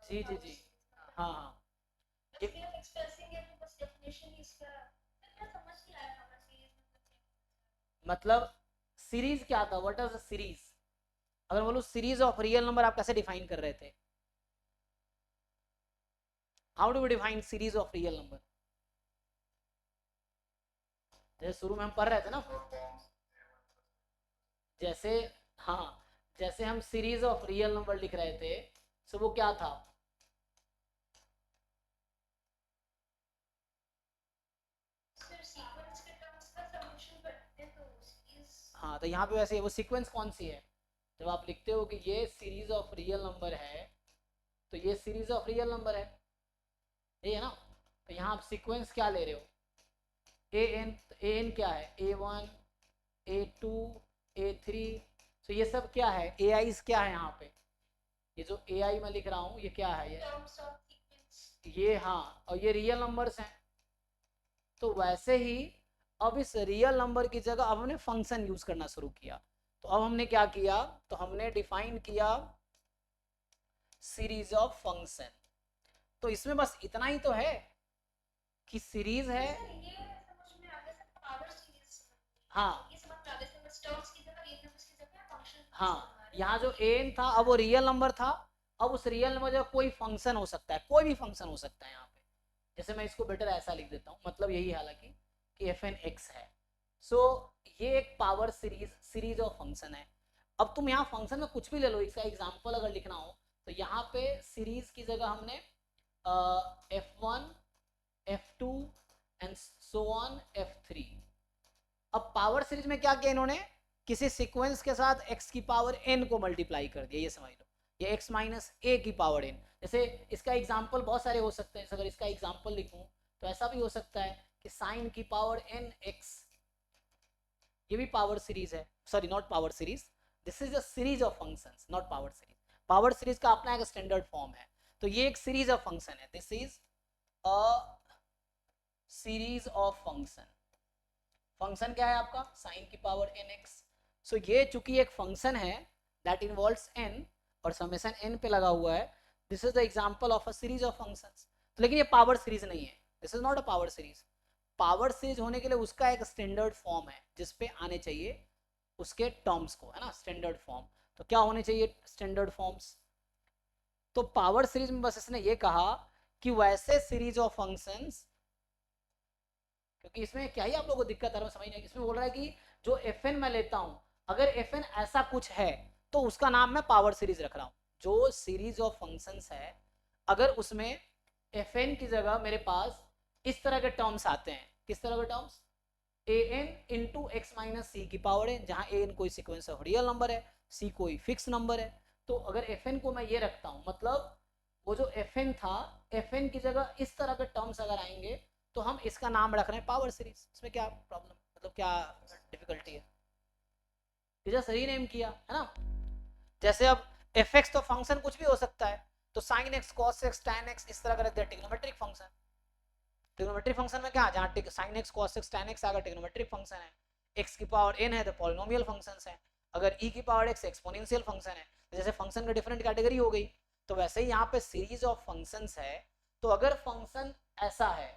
जी जी जी, हाँ हाँ. मतलब सीरीज क्या था, व्हाट इज अ सीरीज. अगर बोलो सीरीज ऑफ रियल नंबर, आप कैसे डिफाइन कर रहे थे, how do we define series of real number. जैसे शुरू में हम पढ़ रहे थे ना, जैसे, हाँ, जैसे हम सीरीज ऑफ रियल नंबर लिख रहे थे, सो वो क्या था, हाँ. तो यहाँ पे वैसे वो सीक्वेंस कौन सी है, जब आप लिखते हो कि ये सीरीज ऑफ रियल नंबर है, तो ये सीरीज ऑफ रियल नंबर है, ये है ना. तो यहाँ आप सीक्वेंस क्या ले रहे हो, ए एन क्या है, A1 A2 A3. तो ये सब क्या है, ए आईज क्या है यहाँ पे, ये जो ए आई मैं लिख रहा हूँ ये क्या है, ये हाँ, और ये रियल नंबर्स हैं. तो वैसे ही अब इस रियल नंबर की जगह अब हमने फंक्शन यूज करना शुरू किया. तो अब हमने क्या किया, तो हमने डिफाइन किया सीरीज ऑफ फंक्शन. तो इसमें बस इतना ही तो है कि सीरीज है. हाँ हाँ, यहाँ जो एन था अब वो रियल नंबर था, अब उस रियल नंबर जो कोई फंक्शन हो सकता है, कोई भी फंक्शन हो सकता है यहाँ पे. जैसे मैं इसको बेटर ऐसा लिख देता हूँ, मतलब यही हालांकि कि एफ एन एक्स है. सो ये एक पावर सीरीज ऑफ फंक्शन है. अब तुम यहाँ फंक्शन में कुछ भी ले लो, इसका एग्जाम्पल अगर लिखना हो तो यहाँ पे सीरीज की जगह हमने F1 F2 and so on F3. अब पावर सीरीज में क्या किया इन्होंने, किसी सीक्वेंस के साथ x की पावर n को मल्टीप्लाई कर दिया, ये समझ लो, ये x माइनस a की पावर n. जैसे इसका एग्जाम्पल बहुत सारे हो सकते हैं, अगर इसका एग्जाम्पल लिखूं तो ऐसा भी हो सकता है कि साइन की पावर n x, ये भी पावर सीरीज है. Sorry, not power series, this is a series of functions, not power series. Power series का अपना एक स्टैंडर्ड फॉर्म है. तो ये एक सीरीज ऑफ फंक्शन है, this is a series of function. Function क्या है आपका, साइन की पावर n x, सो ये चूंकि एक फंक्शन है दैट इन्वॉल्व्स n और समेशन n पे लगा हुआ है, this is the example of a series of functions. लेकिन ये पावर सीरीज नहीं है, this is not a power series. Power series होने के लिए उसका एक स्टैंडर्ड फॉर्म है जिसपे आने चाहिए उसके टर्म्स को, है ना, स्टैंडर्ड फॉर्म। तो क्या होने चाहिए स्टैंडर्ड फॉर्म्स? तो पावर सीरीज में बस इसने ये कहा कि वैसे सीरीज ऑफ फंक्शंस, क्योंकि इसमें क्या ही आप लोगों को दिक्कत आ रहा है समझ नहीं, इसमें बोल रहा है कि जो एफ एन मैं लेता हूं, अगर एफ एन ऐसा कुछ है तो उसका नाम मैं पावर सीरीज रख रहा हूं। जो सीरीज ऑफ फंक्शंस है, अगर उसमें एफ एन की जगह मेरे पास इस तरह के टर्म्स आते हैं, किस तरह के टर्म्स, ए एन इंटू एक्स माइनस सी की पावर है, जहां ए एन कोई सीक्वेंस ऑफ रियल नंबर है, सी कोई फिक्स नंबर है। तो अगर एफ एन को मैं ये रखता हूं, मतलब वो जो एफ एन था, एफ एन की जगह इस तरह के टर्म्स अगर आएंगे तो हम इसका नाम रख रहे हैं पावर सीरीज। इसमें क्या प्रॉब्लम, मतलब क्या डिफिकल्टी है? ये सही नेम किया है ना। जैसे अब एफ एक्स तो फंक्शन कुछ भी हो सकता है, तो sine x cos x tan x इस तरह का रख दिया ट्रिग्नोमेट्रिक फंक्शन। ट्रिग्नोमेट्रिक फंक्शन में क्या, जहाँ sine x cos x tan x आकर ट्रिग्नोमेट्रिक फंक्शन है। एक्स की पावर n है तो पॉलिनोमियल फंक्शंस है, अगर e की पावर x एक्सपोनेंशियल फंक्शन है। तो जैसे फंक्शन की डिफरेंट कैटेगरी हो गई, तो वैसे ही यहाँ पे सीरीज ऑफ फंक्शंस है। तो अगर फंक्शन ऐसा है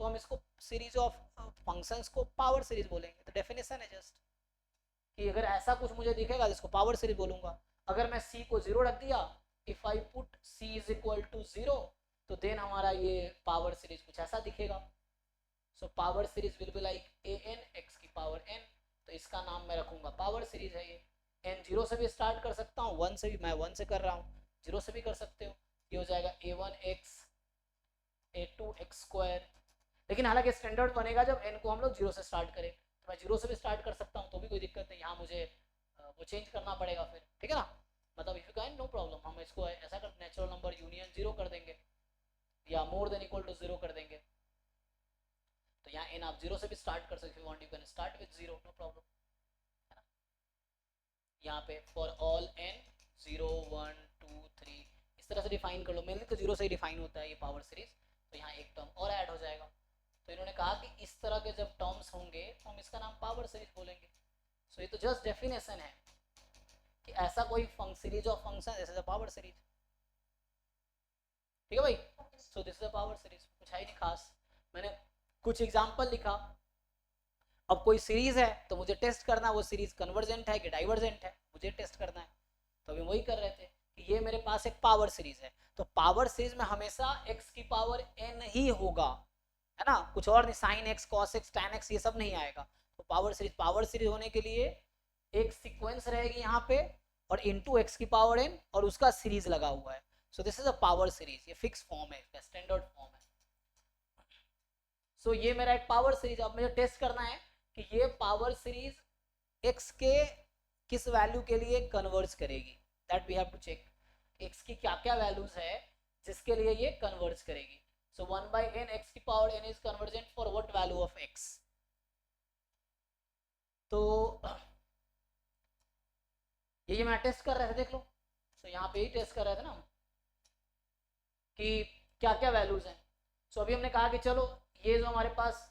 तो हम इसको सीरीज ऑफ फंक्शंस को पावर सीरीज बोलेंगे। तो डेफिनेशन है जस्ट कि अगर ऐसा कुछ मुझे दिखेगा जिसको पावर सीरीज बोलूंगा। अगर मैं c को 0 रख दिया, if I put c is equal to 0, तो देन हमारा ये पावर सीरीज कुछ ऐसा दिखेगा। So power series will be like a N x की पावर n। तो इसका नाम मैं रखूंगा पावर सीरीज है। ये n 0 से भी स्टार्ट कर सकता हूँ, 1 से भी, मैं 1 से कर रहा हूँ, 0 से भी कर सकते हो। ये हो जाएगा a1x a2x²। लेकिन हालांकि स्टैंडर्ड बनेगा जब n को हम लोग 0 से स्टार्ट करें। तो मैं 0 से भी स्टार्ट कर सकता हूँ तो भी कोई दिक्कत नहीं, यहाँ मुझे वो चेंज करना पड़ेगा फिर, ठीक है ना। मतलब if you can no problem, हम इसको ऐसा कर नेचुरल नंबर यूनियन 0 कर देंगे या मोर देन इक्वल टू 0 कर देंगे। तो यहाँ n आप 0 से भी स्टार्ट कर सकते हो, want you can start with 0, no problem, है ना। यहाँ पे फॉर ऑल n 0 1 2 3 इस तरह से डिफाइन कर लो। मेनली तो 0 से ही डिफाइन होता है ये पावर सीरीज। तो यहाँ एक टर्म और ऐड हो जाएगा। तो इन्होंने कहा कि इस तरह के जब टर्म्स होंगे तो हम इसका नाम पावर सीरीज बोलेंगे। सो ये तो जस्ट डेफिनेशन है कि ऐसा कोई series of function this is a power series, ठीक है भाई। सो this is a power series, कुछ है नहीं खास, मैंने कुछ एग्जांपल लिखा। अब कोई सीरीज है तो मुझे टेस्ट करना है वो सीरीज कन्वर्जेंट है कि डाइवर्जेंट है, मुझे टेस्ट करना है। तो अभी वही कर रहे थे कि ये मेरे पास एक पावर सीरीज है, तो पावर सीरीज में हमेशा x की पावर n ही होगा, है ना, कुछ और नहीं, sine x cos x tan x ये सब नहीं आएगा। तो पावर सीरीज होने के लिए एक सीक्वेंस रहेगी यहाँ पे और इनटू x की पावर n और उसका सीरीज लगा हुआ है। सो this is a power series, ये फिक्स फॉर्म है, इसका स्टैंडर्ड फॉर्म है। सो ये मेरा एक पावर सीरीज। अब मुझे टेस्ट करना है कि ये पावर सीरीज x के किस वैल्यू के लिए कन्वर्ज करेगी, that we have to check. x की क्या क्या वैल्यूज है जिसके लिए ये कन्वर्ज करेगी। So 1 by n x की power n is convergent for what value of x? तो ये मैं टेस्ट कर रहे थे, देख लो। तो यहाँ पे ही टेस्ट कर रहे थे ना कि क्या क्या वैल्यूज हैं। सो अभी हमने कहा कि चलो ये जो हमारे पास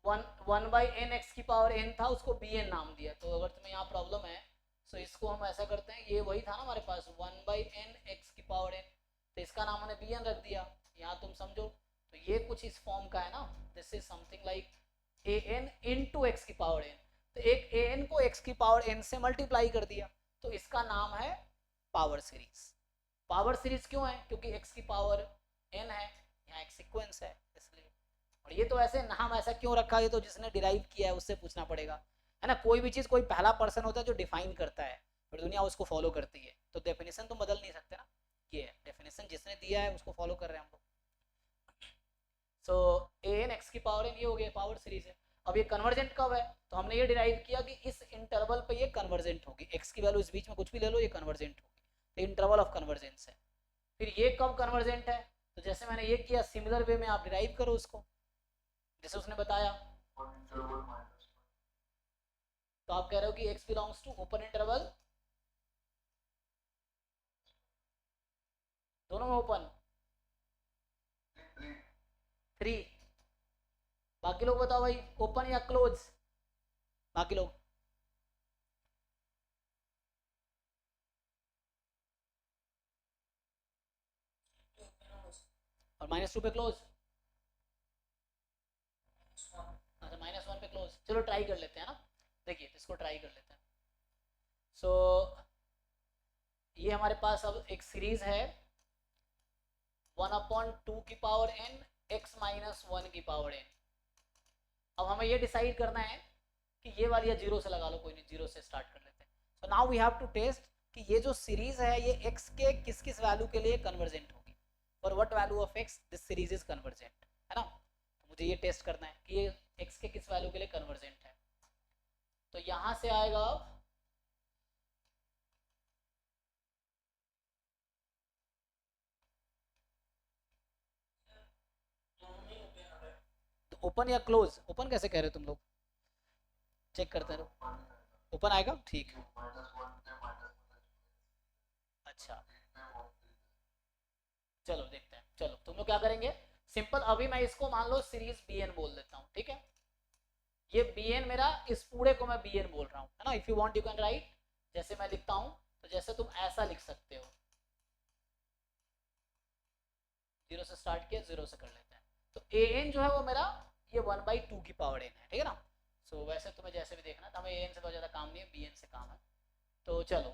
1 by n x की पावर n था उसको bn नाम दिया। तो अगर तुम्हें यहाँ प्रॉब्लम है तो इसको हम ऐसा करते हैं, ये वही था ना हमारे पास 1 by n x की पावर n, तो इसका नाम हमने bn रख दिया। यहाँ तुम समझो तो ये कुछ इस फॉर्म का है ना, this is something like an into x की पावर n। तो एक an को x की पावर n से मल्टीप्लाई कर दिया, तो इसका नाम है पावर सीरीज। पावर सीरीज क्यों है? क्योंकि x की पावर n है, यहाँ एक सीक्वेंस है इसलिए। और ये तो ऐसे नाम ऐसा क्यों रखा, ये तो जिसने डिराइव किया है उससे पूछना पड़ेगा, है ना। कोई भी चीज कोई पहला पर्सन होता है जो डिफाइन करता है और दुनिया उसको फॉलो करती है, तो डेफिनेशन तो बदल नहीं सकते ना। ये डेफिनेशन जिसने दिया है उसको फॉलो कर रहे हैं हम लोग। सो an x की पावर n ये हो गया पावर सीरीज है। अब ये कन्वर्जेंट कब है? तो हमने ये डिराइव किया कि इस इंटरवल पे ये कन्वर्जेंट होगी, x की वैल्यू इस बीच में कुछ भी ले लो ये कन्वर्जेंट होगी, इंटरवल ऑफ कन्वर्जेंस है। फिर ये कब कन्वर्जेंट है? तो जैसे मैंने ये किया सिमिलर वे में आप डिराइव करो उसको जैसे उसने बताया। तो आप कह रहे हो कि x belongs to open interval, दोनों में ओपन 3। बाकी लोग बताओ भाई, ओपन या क्लोज? बाकी लोग और -2 पे क्लोज, अच्छा -1 पे क्लोज। चलो ट्राई कर लेते हैं ना, देखिए इसको ट्राई कर लेते हैं। सो ये हमारे पास अब एक सीरीज है 1/2 की पावर n x - 1 की पावर n। अब हमें ये डिसाइड करना है कि ये वाली या जीरो से लगा लो, कोई नहीं, जीरो से स्टार्ट कर लेते हैं। So now we have to test कि ये जो सीरीज है ये x के किस किस वैल्यू के लिए कन्वर्जेंट होगी, for what value of x this series is convergent, है ना। तो मुझे ये टेस्ट करना है कि ये x के किस वैल्यू के लिए कन्वर्जेंट है। तो यहां से आएगा तो ओपन या क्लोज, ओपन कैसे कह रहे हो तुम लोग, चेक करते रहो, ओपन आएगा, ठीक है। अच्छा चलो देखते हैं, चलो तुम लोग क्या करेंगे, सिंपल अभी मैं इसको मान लो सीरीज bn बोल देता हूँ, ठीक है। ये bn मेरा, इस पूरे को मैं bn बोल रहा हूँ, है ना। If you want you can write, जैसे मैं लिखता हूँ तो जैसे तुम ऐसा लिख सकते हो, जीरो से स्टार्ट किया, जीरो से कर लेते हैं। तो an जो है वो मेरा ये 1/2 की पावर n है, ठीक है ना। सो वैसे तुम्हें जैसे भी देखना, तो हमें an से बहुत ज़्यादा काम नहीं है, bn से काम है। तो चलो,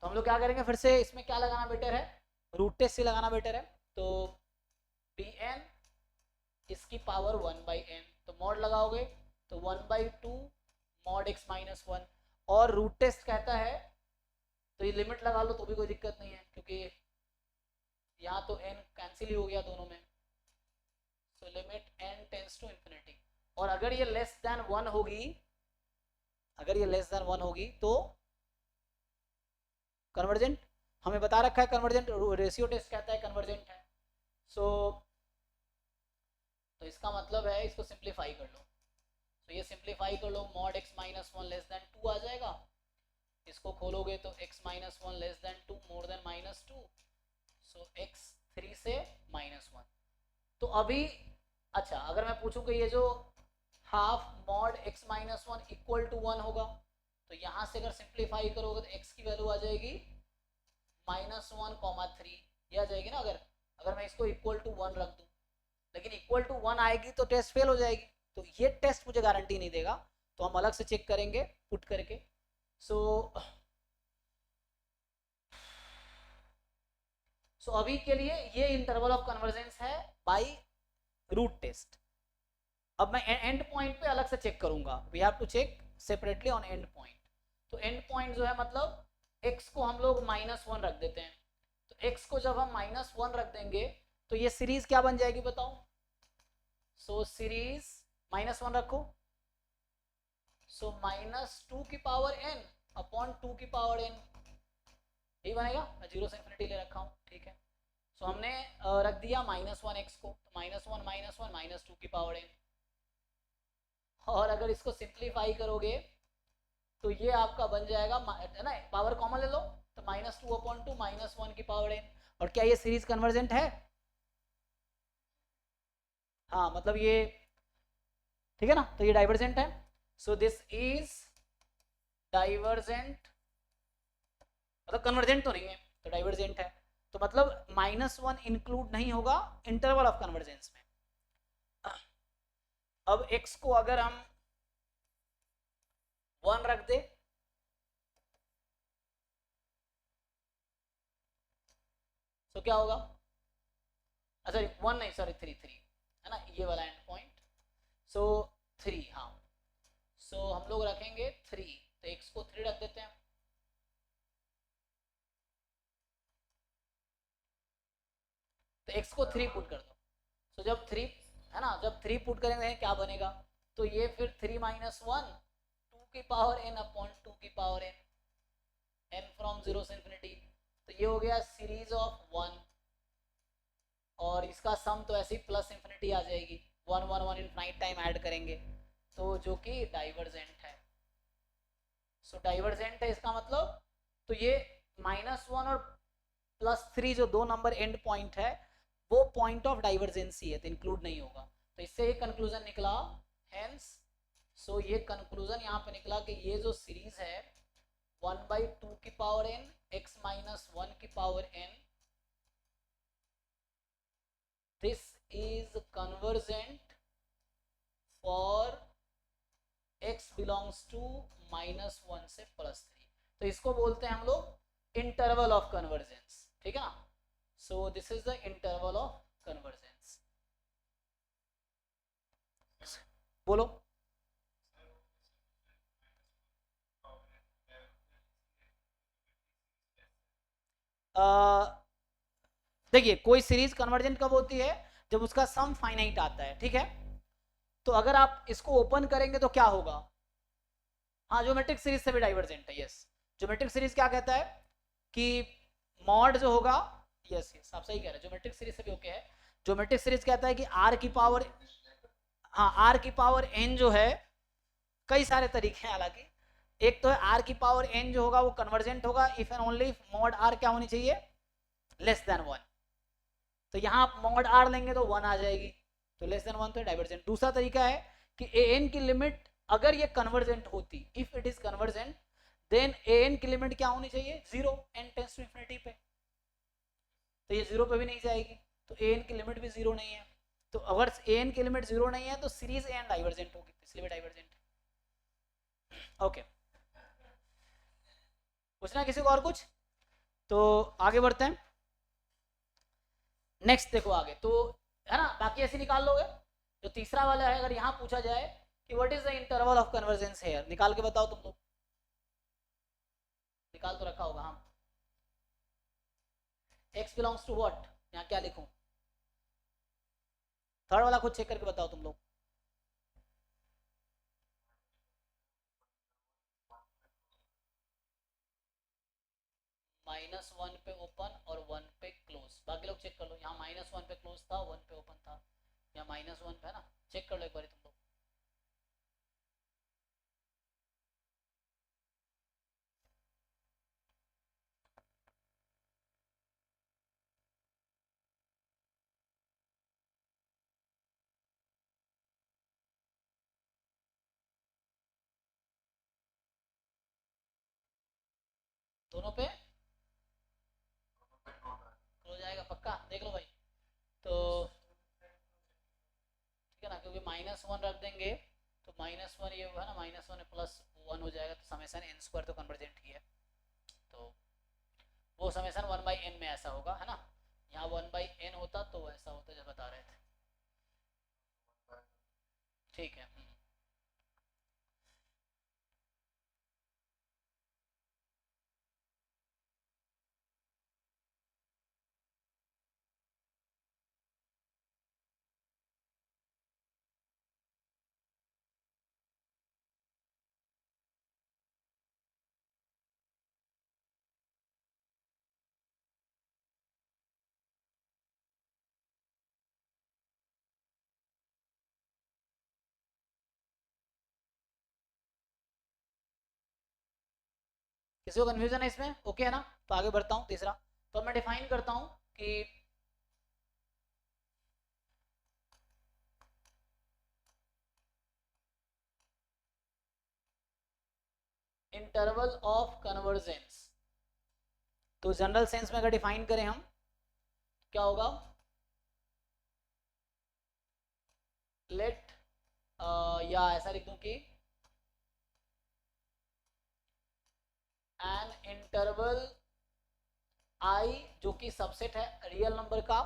तो हम लोग क्या करेंगे, फिर से इसमें क्या लगाना बेटर है, रूट टेस्ट से लगाना बेटर है। तो bn इसकी पावर 1/n, तो मॉड लगाओगे तो 1/2 मॉड x - 1, और रूट टेस्ट कहता है तो ये लिमिट लगा लो तो भी कोई दिक्कत नहीं है, क्योंकि यहाँ तो n कैंसिल ही हो गया दोनों में। So limit n tends to infinity, और अगर ये लेस देन 1 होगी, अगर ये लेस देन 1 होगी तो कन्वर्जेंट, हमें बता रखा है कन्वर्जेंट, रेशियो टेस्ट कहता है कन्वर्जेंट है। सो तो इसका मतलब है, इसको सिंप्लीफाई कर लो, तो ये सिंप्लीफाई कर लो, मॉड x - 1 लेस देन 2 आ जाएगा। इसको खोलोगे तो x - 1 less than 2 more than -2, सो x 3 से -1। तो अभी अच्छा, अगर मैं पूछूं कि ये जो half mod x - 1 equal to 1 होगा, तो यहाँ से अगर सिंप्लीफाई करोगे तो x की वैल्यू आ जाएगी -1,3, ये आ जाएगी ना। अगर अगर मैं इसको इक्वल टू 1 रख दूं, लेकिन इक्वल टू 1 आएगी तो टेस्ट फेल हो जाएगी, तो ये टेस्ट मुझे गारंटी नहीं देगा, तो हम अलग से चेक करेंगे पुट करके। सो अभी के लिए ये इंटरवल ऑफ कन्वर्जेंस है बाय रूट टेस्ट। अब मैं एंड पॉइंट पे अलग से चेक करूंगा, we have to check separately on end point. तो एंड पॉइंट जो है मतलब x को हम लोग -1 रख देते हैं, तो x को जब हम -1 रख देंगे तो ये सीरीज क्या बन जाएगी बताओ। सो सीरीज -1 रखो, सो -2 की पावर n अपॉन 2 की पावर n, यही बनेगा। मैं जीरो से इंफिनिटी ले रखा हूँ, ठीक है। सो हमने रख दिया -1 x को, तो -1 -2 की पावर n, और अगर इसको सिंप्लीफाई करोगे तो ये आपका बन जाएगा, है ना, पावर कॉमन ले लो, तो -2/2 -1 की पावर n। और क्या ये सीरीज कन्वर्जेंट है, हाँ मतलब ये, ठीक है ना, तो ये डाइवर्जेंट है। सो दिस इज डाइवर्जेंट, मतलब कन्वर्जेंट तो नहीं है तो डाइवर्जेंट है, तो मतलब -1 इंक्लूड नहीं होगा इंटरवल ऑफ कन्वर्जेंस में। अब x को अगर हम 1 रख दे तो क्या होगा, अच्छा 1 नहीं, सॉरी 3 है ना, ये वाला एंड पॉइंट। सो 3, हाँ, सो हम लोग रखेंगे 3, तो x को 3 रख देते हैं, तो x को 3 पुट कर दो। सो जब 3, है ना, जब 3 पुट करेंगे क्या बनेगा, तो ये फिर 3 - 1 2 की पावर n अपॉन 2 की पावर n, n फ्रॉम 0 से इंफिनिटी, तो ये हो गया सीरीज ऑफ 1, और इसका सम तो ऐसे ही प्लस इंफिनिटी आ जाएगी, 1 1 1 इनफाइनाइट टाइम ऐड करेंगे, तो जो कि डाइवर्जेंट है। सो डाइवर्जेंट है इसका मतलब, तो ये -1 और +3 जो दो नंबर एंड पॉइंट है वो पॉइंट ऑफ डाइवर्जेंसी है, तो इंक्लूड नहीं होगा। तो इससे एक कंक्लूजन निकला, हेंस सो ये कंक्लूजन यहाँ पे निकला कि ये जो सीरीज है 1/2 की पावर n x - 1 की power n, this is convergent for x belongs to -1 से +3। तो इसको बोलते हैं हम लोग इंटरवल ऑफ कन्वर्जेंस, ठीक है ना। सो this is the interval of convergence. बोलो। देखिए कोई सीरीज कन्वर्जेंट कब होती है, जब उसका सम फाइनाइट आता है, ठीक है। तो अगर आप इसको ओपन करेंगे तो क्या होगा, हाँ ज्योमेट्रिक सीरीज से भी डाइवर्जेंट है, यस। ज्योमेट्रिक सीरीज क्या कहता है कि मॉड जो होगा, यस यस आप सही कह रहे हैं, ज्योमेट्रिक सीरीज से भी ओके है। ज्योमेट्रिक सीरीज कहता है कि आर की पावर, हाँ आर की पावर एन जो है, कई सारे तरीके हैं हालांकि, एक तो है आर की पावर एन जो होगा वो कन्वर्जेंट होगा if and only mod r क्या होनी चाहिए, <<1। तो यहाँ आप मॉड आर लेंगे तो 1 आ जाएगी, तो <1 तो डाइवर्जेंट। दूसरा तरीका है कि ए एन की लिमिट अगर ये कन्वर्जेंट होती, if it is convergent, then a n की लिमिट क्या होनी चाहिए, 0, एन टेंड्स टू इंफिनिटी पे। तो ये 0 पे भी नहीं जाएगी, तो ए एन की लिमिट भी 0 नहीं है। तो अगर ए एन की लिमिट 0 नहीं है तो सीरीज ए एन डाइवर्जेंट होगी, इसलिए डाइवर्जेंट। ओके, पूछना किसी को और कुछ, तो आगे बढ़ते हैं। नेक्स्ट देखो आगे तो है ना, बाकी ऐसे निकाल लोगे। जो तीसरा वाला है, अगर यहाँ पूछा जाए कि what is the interval of convergence here, निकाल के बताओ तुम लोग, निकाल तो रखा होगा। हाँ, x बिलोंग्स टू व्हाट, यहाँ क्या लिखूं, थर्ड वाला खुद चेक करके बताओ तुम लोग। -1 पे ओपन और 1 पे क्लोज, बाकी लोग चेक कर लो। यहाँ -1 पे क्लोज था, 1 पे ओपन था, यहाँ -1 पे है ना, चेक कर लो एक बार तुम लोग। दोनों पे क्लोज आएगा पक्का, देख लो भाई। तो ठीक है ना, क्योंकि -1 रख देंगे तो -1 ये होगा ना, -1 +1 हो जाएगा, तो समेसन n स्क्वायर तो कन्वर्जेंट ही है। तो वो समेसन 1/n में ऐसा होगा, है ना। यहाँ 1/n होता तो ऐसा होता जब बता रहे थे, ठीक है। किसी को कन्फ्यूजन है इसमें, ओके है ना। तो आगे बढ़ता हूँ तीसरा, तो मैं डिफाइन करता हूँ कि इंटरवल ऑफ कन्वर्जेंस। तो जनरल सेंस में अगर डिफाइन करें हम, क्या होगा, लेट या ऐसा लिख दूं कि एन इंटरवल आई जो कि सबसेट है रियल नंबर का,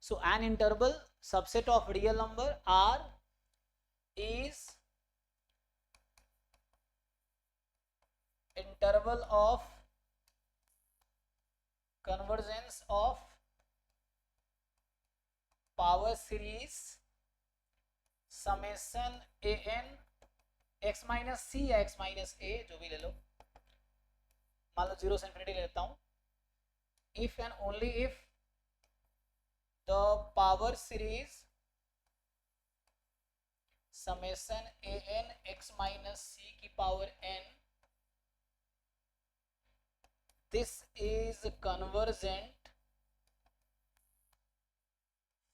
so an interval subset of real number R is interval of convergence of power series summation a N x minus c या एक्स माइनस ए, जो भी ले लो, मान लो 0 से इंफिनिटी ले लेता हूं, if and only if the power series summation a n x minus c की power n, this is convergent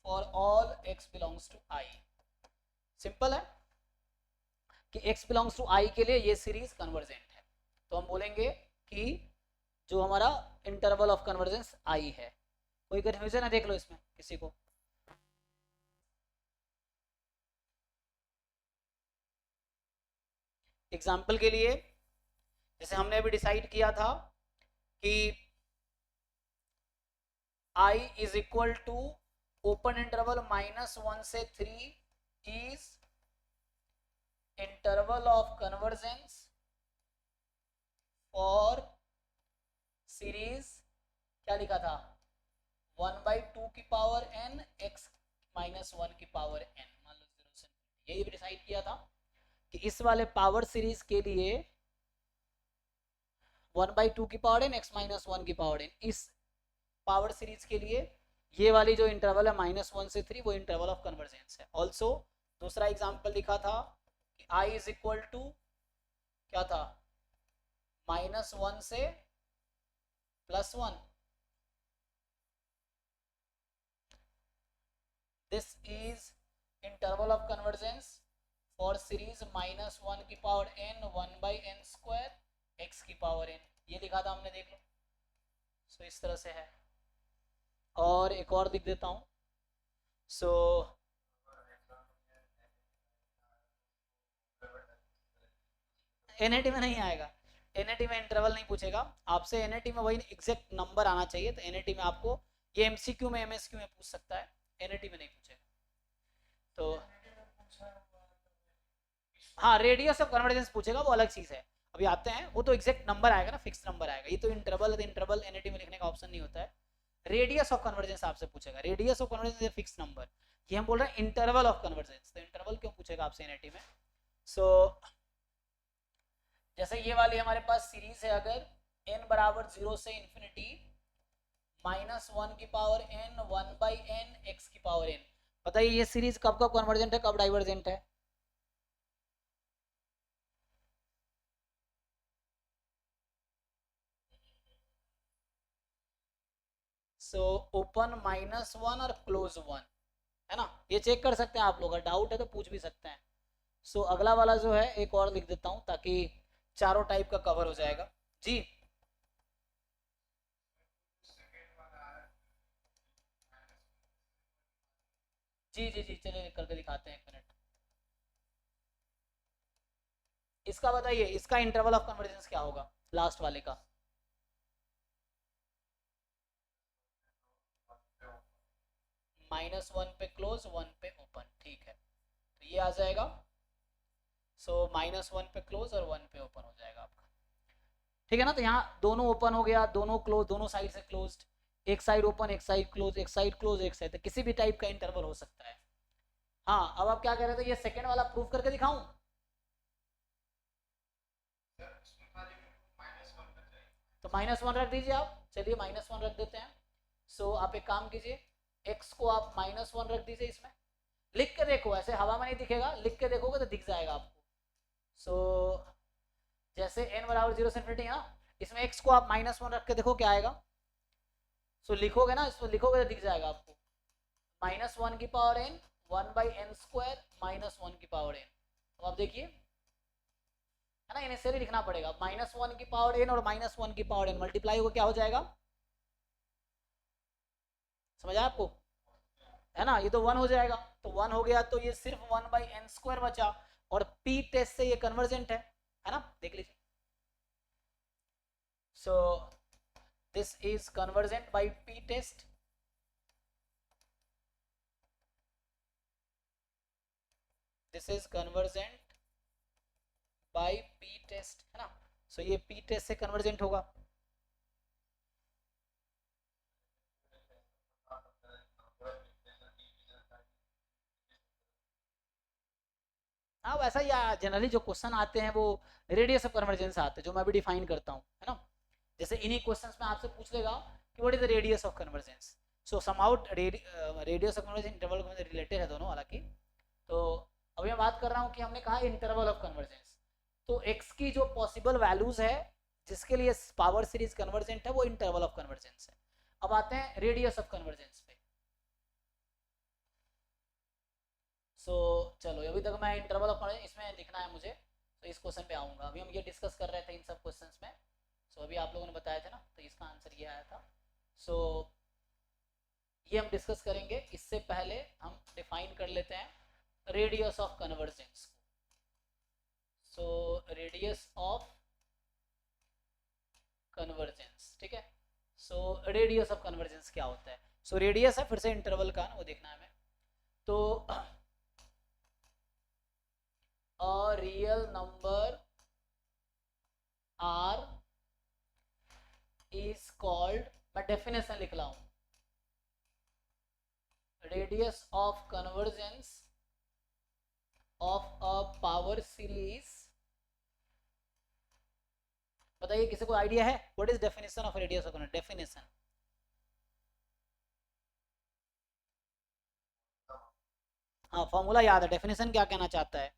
for all x belongs to I। Simple है कि x belongs to I के लिए ये सीरीज कन्वर्जेंट है, तो हम बोलेंगे कि जो हमारा इंटरवल ऑफ कन्वर्जेंस आई है। कोई कंफ्यूजन है देख लो इसमें किसी को। एग्जाम्पल के लिए जैसे हमने अभी डिसाइड किया था कि I is equal to open interval -1 से 3 is interval of convergence for series, क्या लिखा था, 1/2 की पावर n x -1 की पावर n, मान लो 0 से, यही भी डिसाइड किया था कि इस वाले पावर सीरीज के लिए 1/2 की पावर n x -1 की पावर n, इस पावर सीरीज के लिए ये वाली जो इंटरवल है -1 से 3 वो इंटरवल ऑफ कन्वर्जेंस है। ऑल्सो दूसरा एग्जांपल लिखा था कि I इज इक्वल टू क्या था, -1 से +1, this is interval of convergence for series -1 की पावर n 1/n² x की पावर n, ये लिखा था हमने, देख लो। सो इस तरह से है। और एक और लिख देता हूं, सो एनएटी में नहीं आएगा, एनएटी में इंटरवल नहीं पूछेगा आपसे, एनएटी में वही एग्जैक्ट नंबर आना चाहिए, तो एनएटी में आपको ये एमसीक्यू में एमएसक्यू में पूछ सकता है, एनएटी में नहीं पूछेगा। तो हाँ, रेडियस ऑफ कन्वर्जेंस पूछेगा, वो अलग चीज है, अभी आते हैं, वो तो एग्जैक्ट नंबर आएगा ना, फिक्स नंबर आएगा, ये तो इंटरवल है, इंटरवल एनएटी में लिखने का ऑप्शन नहीं होता है। रेडियस ऑफ कन्वर्जेंस आपसे पूछेगा, radius of convergence fix number, ये हम बोल रहे हैं इंटरवल ऑफ कन्वर्जेंस, तो इंटरवल क्यों पूछेगा आपसे एनएटी में। सो जैसे ये वाली हमारे पास सीरीज है, अगर n बराबर 0 से इंफिनिटी -1 की पावर n 1/n x की पावर n, बताइए ये सीरीज कब कब कन्वर्जेंट है, कब डाइवर्जेंट है। सो ओपन -1 और क्लोज 1 है ना, ये चेक कर सकते हैं आप लोग, अगर डाउट है तो पूछ भी सकते हैं। सो अगला वाला जो है एक और लिख देता हूं ताकि चारों टाइप का कवर हो जाएगा जी। जी जी जी, चलिए करके दिखाते हैं, एक मिनट। इसका बताइए, इसका इंटरवल ऑफ कन्वर्जेंस क्या होगा, लास्ट वाले का। -1 पे क्लोज, 1 पे ओपन, ठीक है, तो ये आ जाएगा। सो -1 पे क्लोज और 1 पे ओपन हो जाएगा आपका, ठीक है ना। तो यहाँ दोनों ओपन हो गया, दोनों क्लोज, दोनों साइड से क्लोज्ड, एक साइड ओपन एक साइड क्लोज, एक साइड क्लोज एक साइड, तो किसी भी टाइप का इंटरवल हो सकता है। हाँ, अब आप क्या कह रहे थे, ये सेकंड वाला प्रूव करके दिखाऊं। तो -1 रख दीजिए आप, चलिए -1 रख देते हैं। सो आप एक काम कीजिए, x को आप -1 रख दीजिए, इसमें लिख के देखो, ऐसे हवा में नहीं दिखेगा, लिख के देखोगे तो दिख जाएगा आपको। सो जैसे n बराबर 0 से इनफिनिटी है ना, इसमें x को आप -1 रख के देखो क्या आएगा। सो लिखोगे ना, इसको लिखोगे तो दिख जाएगा आपको, -1 की पावर n 1/n² -1 की पावर n। तो आप देखिए, है ना, इनिशियली लिखना पड़ेगा, -1 की पावर n और -1 की पावर n मल्टीप्लाई होकर क्या हो जाएगा, समझ आया आपको, है ना, ये तो 1 हो जाएगा, तो 1 हो गया, तो ये सिर्फ 1/n² बचा, और p टेस्ट से ये कन्वर्जेंट है ना, देख लीजिए। So this is convergent by p test, this is convergent by p test, है ना। सो ये p टेस्ट से कन्वर्जेंट होगा। हाँ, वैसा ही जनरली जो क्वेश्चन आते हैं वो रेडियस ऑफ कन्वर्जेंस आते हैं, जो मैं भी डिफाइन करता हूँ, है ना। जैसे इन्हीं क्वेश्चंस में आपसे पूछ लेगा कि what is the radius of convergence, so somehow radius of convergence interval में रिलेटेड है दोनों, हालांकि। तो अभी मैं बात कर रहा हूँ कि हमने कहा इंटरवल ऑफ कन्वर्जेंस, तो x की जो पॉसिबल वैल्यूज है जिसके लिए पावर सीरीज कन्वर्जेंट है वो इंटरवल ऑफ कन्वर्जेंस है। अब आते हैं रेडियस ऑफ कन्वर्जेंस पे। सो चलो, अभी तक मैं इंटरवल ऑफ कन्वर्जेंस इसमें लिखना है मुझे, तो इस क्वेश्चन पे आऊँगा। अभी हम ये डिस्कस कर रहे थे इन सब क्वेश्चंस में, सो अभी आप लोगों ने बताया था ना, तो इसका आंसर ये आया था। सो ये हम डिस्कस करेंगे, इससे पहले हम डिफाइन कर लेते हैं radius of convergence. So radius of convergence, ठीक है। सो रेडियस ऑफ कन्वर्जेंस क्या होता है? सो रेडियस है फिर से इंटरवल का, वो देखना है हमें। तो a real number r is called, मैं डेफिनेशन लिख रहा हूं, radius of convergence of a power series. बताइए किसी को आइडिया है what is definition of radius of convergence? Definition, हाँ फॉर्मूला याद है, डेफिनेशन क्या कहना चाहता है?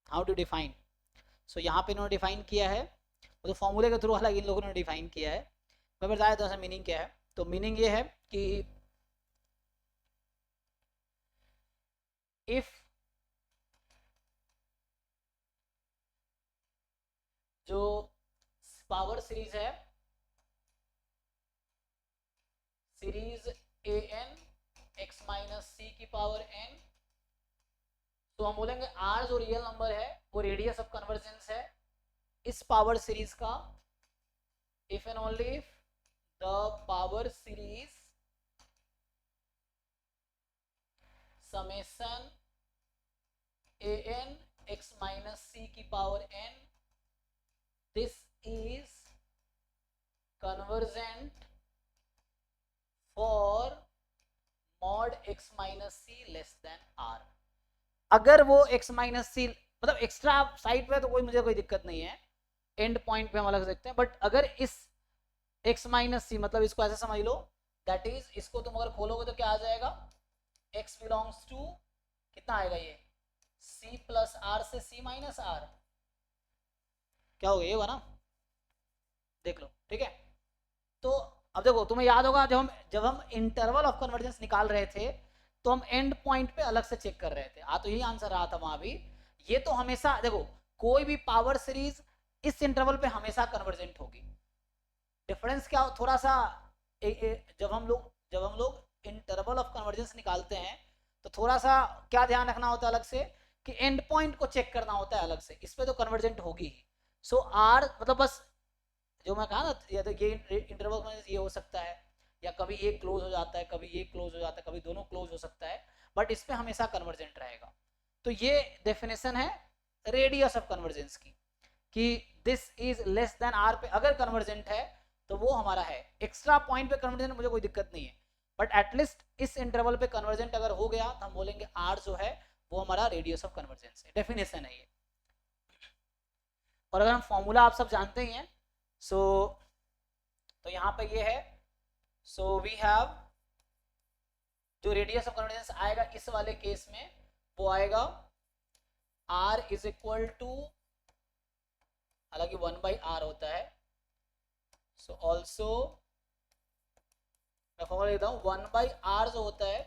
How to define? सो यहाँ पे इन्होंने डिफाइन किया है, वो तो फॉर्मूले के थ्रू हालांकि इन लोगों ने डिफाइन किया है। मैं बताया था मीनिंग क्या है। तो मीनिंग ये है कि इफ जो पावर सीरीज है, series a N x minus सी की पावर एन, तो हम बोलेंगे आर जो रियल नंबर है वो रेडियस ऑफ कन्वर्जेंस है इस पावर सीरीज का, if and only if the power series summation a N x minus सी की power n, this is convergent for mod x minus c less than r. अगर वो x minus सी मतलब extra side पे तो मुझे कोई दिक्कत नहीं है, एंड पॉइंट पे हम अलग सकते हैं, बट अगर इस x माइनस सी मतलब इसको ऐसे समझ लो, दैट इज इसको तुम अगर खोलोगे तो क्या आ जाएगा, x बिलोंग्स टू कितना आएगा ये c प्लस आर से c माइनस आर, क्या हो गया ये हुआ ना, देख लो ठीक है। तो अब देखो तुम्हें याद होगा जब हम इंटरवल ऑफ कन्वर्जेंस निकाल रहे थे तो हम एंड पॉइंट पे अलग से चेक कर रहे थे, तो यही आंसर रहा था वहां भी। ये तो हमेशा देखो कोई भी पावर सीरीज इस इंटरवल पे हमेशा कन्वर्जेंट होगी। डिफरेंस क्या थोड़ा सा जब हम लोग इंटरवल ऑफ कन्वर्जेंस निकालते हैं तो थोड़ा सा क्या ध्यान रखना होता है अलग से कि एंड पॉइंट को चेक करना होता है अलग से, इस पे तो कन्वर्जेंट होगी ही। सो आर मतलब बस जो मैं कहा ना, या तो ये इंटरवल में ये हो सकता है, या कभी ये क्लोज हो जाता है, कभी ये क्लोज हो जाता है, कभी दोनों क्लोज हो सकता है, बट इस पे हमेशा कन्वर्जेंट रहेगा। तो ये डेफिनेशन है रेडियस ऑफ कन्वर्जेंस की, कि this is less than r पे अगर कन्वर्जेंट है तो वो हमारा है। एक्स्ट्रा पॉइंट पे कन्वर्जेंट मुझे कोई दिक्कत नहीं है, बट एटलीस्ट इस इंटरवल पे कन्वर्जेंट अगर हो गया तो हम बोलेंगे आर जो है वो हमारा रेडियस ऑफ कन्वर्जेंस है, डेफिनेशन है ये। और अगर हम फॉर्मूला आप सब जानते ही हैं, सो तो यहाँ पे ये है, सो वी हैव जो रेडियस ऑफ कन्वर्जेंस आएगा इस वाले केस में वो आएगा r इज इक्वल टू, हालांकि 1/r होता है, सो ऑल्सो मैं फॉर्मूला लेता हूँ 1/r जो होता है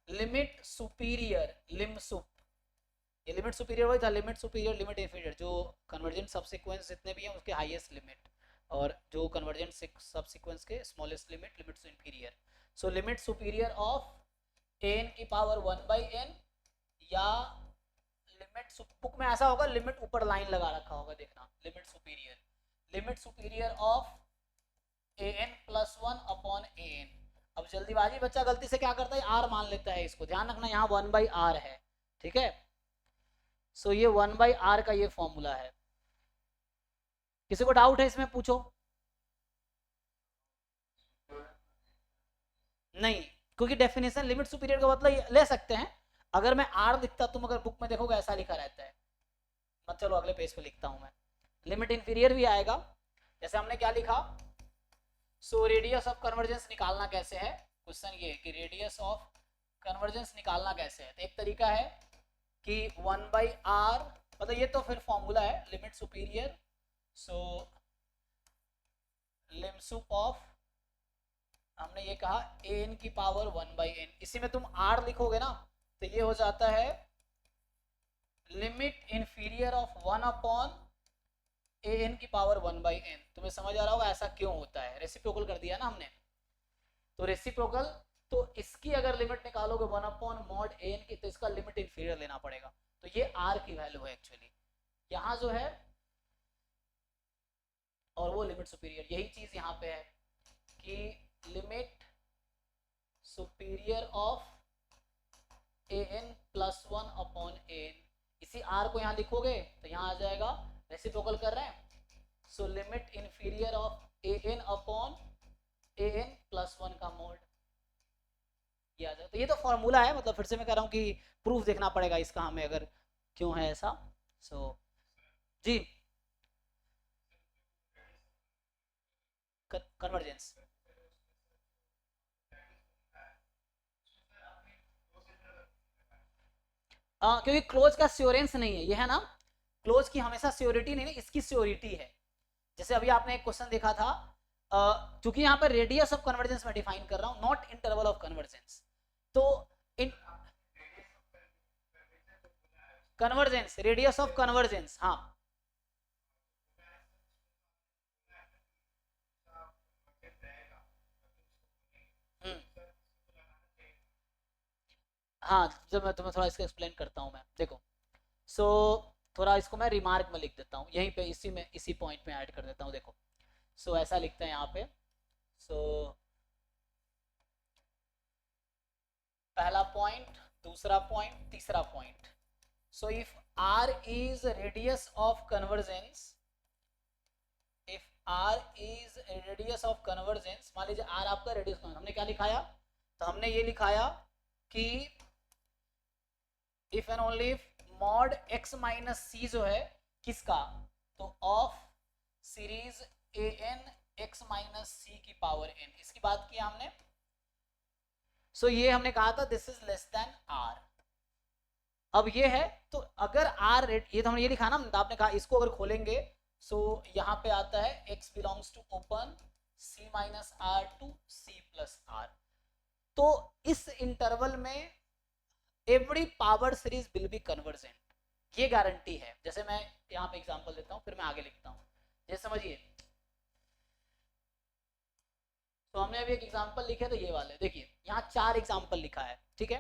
लिमिट सुपीरियर लिम सुप, ये लिमिट सुपीरियर वही था, लिमिट सुपीरियर लिमिट इंफीरियर, जो कन्वर्जेंट सबसीक्वेंस जितने भी हैं उसके हाईएस्ट लिमिट, और जो कन्वर्जेंट सबसीक्वेंस के smallest limit limit inferior. So limit superior of n की पावर 1/n, या लिमिट बुक में ऐसा होगा लिमिट ऊपर लाइन लगा रखा होगा, देखना limit superior of an plus 1 upon an। अब जल्दीबाजी बच्चा गलती से क्या करता है, आर मान लेता है, इसको ध्यान रखना यहाँ 1/r है, ठीक है। सो ये 1/r का ये फॉर्मूला है। किसी को डाउट है इसमें पूछो? नहीं, क्योंकि डेफिनेशन लिमिट सुपीरियर का मतलब ले सकते हैं, अगर मैं आर लिखता, तुम अगर बुक में देखोगे ऐसा लिखा रहता है, मत चलो अगले पेज पे लिखता हूं मैं, लिमिट इंफीरियर भी आएगा। जैसे हमने क्या लिखा, सो रेडियस ऑफ कन्वर्जेंस निकालना कैसे है, क्वेश्चन ये कि रेडियस ऑफ कन्वर्जेंस निकालना कैसे है। तो एक तरीका है कि 1/r, मतलब ये तो फिर फॉर्मूला है limit superior, so lim sup of, हमने ये कहा an की पावर 1/n, इसी में तुम r लिखोगे ना तो ये हो जाता है limit inferior of 1 upon an की पावर 1/n। तुम्हें समझ आ रहा होगा ऐसा क्यों होता है, रेसिप्रोकल कर दिया ना हमने। तो रेसिप्रोकल, तो इसकी अगर लिमिट निकालोगे 1/mod an की, तो इसका लिमिट इंफीरियर लेना पड़ेगा। तो ये r की वैल्यू है एक्चुअली, यहाँ जो है, और वो लिमिट सुपीरियर, यही चीज यहाँ पे है कि limit superior of an plus 1/an, इसी r को यहाँ लिखोगे तो यहाँ आ जाएगा, रेसिप्रोकल कर रहे हैं, so limit inferior of an plus 1 का मोड, ये आ जाए। तो ये तो फॉर्मूला है, मतलब फिर से मैं कह रहा हूँ कि प्रूफ देखना पड़ेगा इसका हमें, अगर क्यों है ऐसा। सो जी, कन्वर्जेंस, क्योंकि क्लोज का श्योरेंस नहीं है, ये है ना, क्लोज की हमेशा श्योरिटी नहीं है, इसकी श्योरिटी है। जैसे अभी आपने एक क्वेश्चन देखा था, चूंकि यहाँ पर रेडियस ऑफ कन्वर्जेंस में डिफाइन कर रहा हूँ, नॉट इंटरवल ऑफ कन्वर्जेंस, तो इन कन्वर्जेंस, रेडियस ऑफ कन्वर्जेंस, हाँ हाँ, जब मैं तुम्हें थोड़ा इसको एक्सप्लेन करता हूँ मैं, देखो, सो थोड़ा इसको मैं रिमार्क में लिख देता हूँ, यहीं पे इसी में, इसी पॉइंट में ऐड कर देता हूँ, देखो, सो ऐसा लिखते हैं यहाँ पे, सो पहला पॉइंट, दूसरा पॉइंट, तीसरा point, so if r is radius of convergence, if r is radius of convergence, मान लीजिए r आपका रेडियस, हमने क्या लिखाया, तो हमने ये लिखाया कि if and only if mod x minus c जो है किसका, तो of series an x minus c की पावर n, इसकी बात की हमने। सो ये हमने कहा था this is less than r, अब ये है, तो अगर r रेट, ये तो हमने ये लिखा ना, तो आपने कहा इसको अगर खोलेंगे, सो यहाँ पे आता है x belongs to open c minus r to c plus r, तो इस इंटरवल में every power series will be convergent, ये गारंटी है। जैसे मैं यहाँ पे एग्जांपल देता हूँ, फिर मैं आगे लिखता हूँ, जैसे समझिए, तो हमने अभी एक एग्जांपल लिखे तो ये वाले, देखिए यहाँ 4 एग्जांपल लिखा है, ठीक है,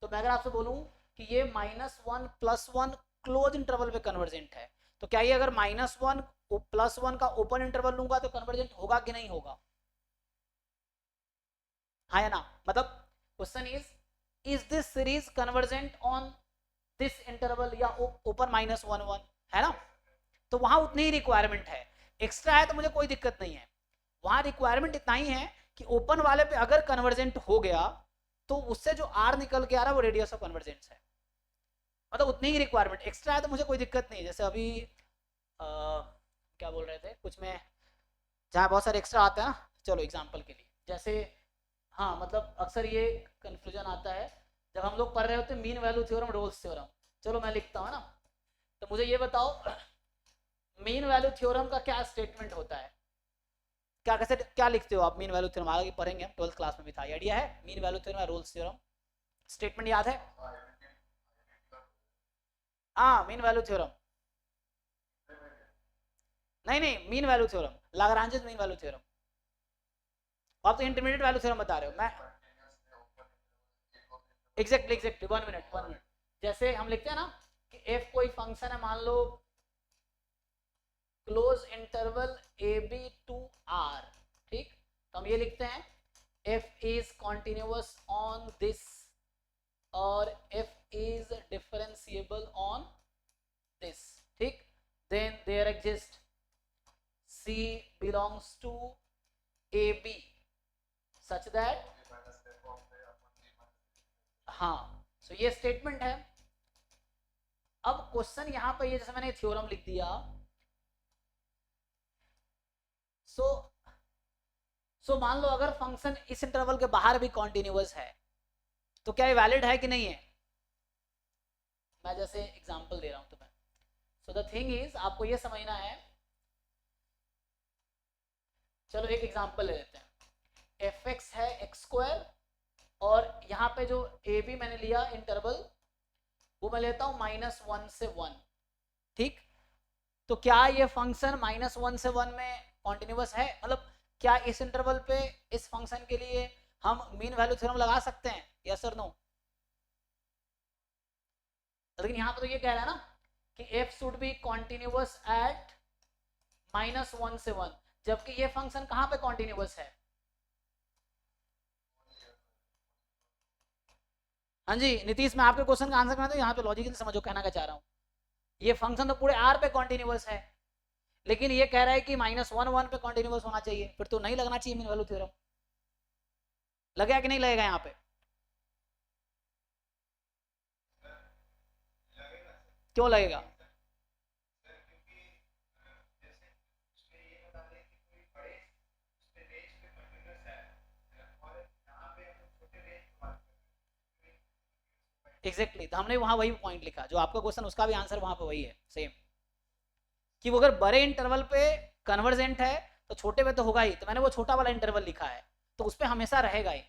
तो मैं अगर आपसे बोलूँ कि ये -1 +1 क्लोज इंटरवल पे कन्वर्जेंट है, तो क्या ये अगर -1 +1 का ओपन इंटरवल लूंगा तो कन्वर्जेंट होगा कि नहीं होगा, हाँ या ना, मतलब question is this series convergent on this interval या ओपन -1 1, है ना, तो वहां उतनी ही रिक्वायरमेंट है, एक्स्ट्रा है तो मुझे कोई दिक्कत नहीं है, वहां रिक्वायरमेंट इतना ही है कि ओपन वाले पे अगर कन्वर्जेंट हो गया तो उससे जो आर निकल के आ रहा है वो रेडियस ऑफ कन्वर्जेंस है, मतलब उतनी ही रिक्वायरमेंट, एक्स्ट्रा है तो मुझे कोई दिक्कत नहीं है। जैसे अभी क्या बोल रहे थे कुछ में, जहाँ बहुत सारे एक्स्ट्रा आते हैं ना, चलो एग्जाम्पल के लिए, जैसे हाँ, मतलब अक्सर ये कंफ्यूजन आता है जब हम लोग पढ़ रहे होते हैं mean value theorem, Rolle's theorem, चलो मैं लिखता हूँ ना, तो मुझे ये बताओ मीन वैल्यू थ्योरम का क्या स्टेटमेंट होता है, क्या कैसे क्या लिखते हो आप मीन वैल्यू थ्योरम, आगे पढ़ेंगे हम, 12th क्लास में भी था, आइडिया है mean value theorem, Rolle's theorem, statement याद है, हाँ मीन वैल्यू थ्योरम, नहीं नहीं mean value theorem, Lagrange mean value theorem, आप तो इंटरमीडिएट वैल्यू थ्योरम बता रहे हो, मैं एग्जैक्टली 1 मिनट, जैसे हम लिखते हैं ना कि f कोई फंक्शन है, मान लो close interval a b to R, ठीक, तो हम ये लिखते हैं f is continuous on this और f is differentiable on this, ठीक, then there exist c belongs to ab such that, हाँ, सो ये स्टेटमेंट है। अब क्वेश्चन यहां पर ये जैसे मैंने थ्योरम लिख दिया, सो मान लो अगर फंक्शन इस इंटरवल के बाहर भी कॉन्टिन्यूअस है तो क्या ये वैलिड है कि नहीं है, मैं जैसे एग्जांपल दे रहा हूं तुम्हें, सो द थिंग इज आपको ये समझना है, चलो एक एग्जांपल ले लेते हैं, fx है x² और यहाँ पे जो ए बी मैंने लिया इंटरवल वो मैं लेता हूँ -1 से 1, ठीक, तो क्या ये फंक्शन -1 से 1 में कॉन्टिन्यूअस है, मतलब क्या इस इंटरवल पे इस फंक्शन के लिए हम मीन वैल्यू थ्योरम लगा सकते हैं, यस और नो? लेकिन यहाँ पे तो ये कह रहा है ना कि f should be continuous at -1 से 1, जबकि ये फंक्शन कहाँ पे कॉन्टिन्यूअस है? हाँ जी नीतीश, मैं आपके क्वेश्चन का आंसर करना तो यहाँ पे लॉजिक से समझो कहना क्या चाह रहा हूँ। ये फंक्शन तो पूरे आर पे कॉन्टिन्यूअस है, लेकिन ये कह रहा है कि -1 पे कॉन्टिन्यूअस होना चाहिए, फिर तो नहीं लगना चाहिए मीन वैल्यू थ्योरम। लगेगा कि नहीं लगेगा यहाँ पे? क्यों लगेगा? एग्जैक्टली तो हमने वहां वही पॉइंट लिखा, जो आपका क्वेश्चन उसका भी आंसर वहां पे वही है सेम, कि वो अगर बड़े इंटरवल पे कन्वर्जेंट है तो छोटे पे तो होगा ही, तो मैंने वो छोटा वाला इंटरवल लिखा है, तो उस पर हमेशा रहेगा ही।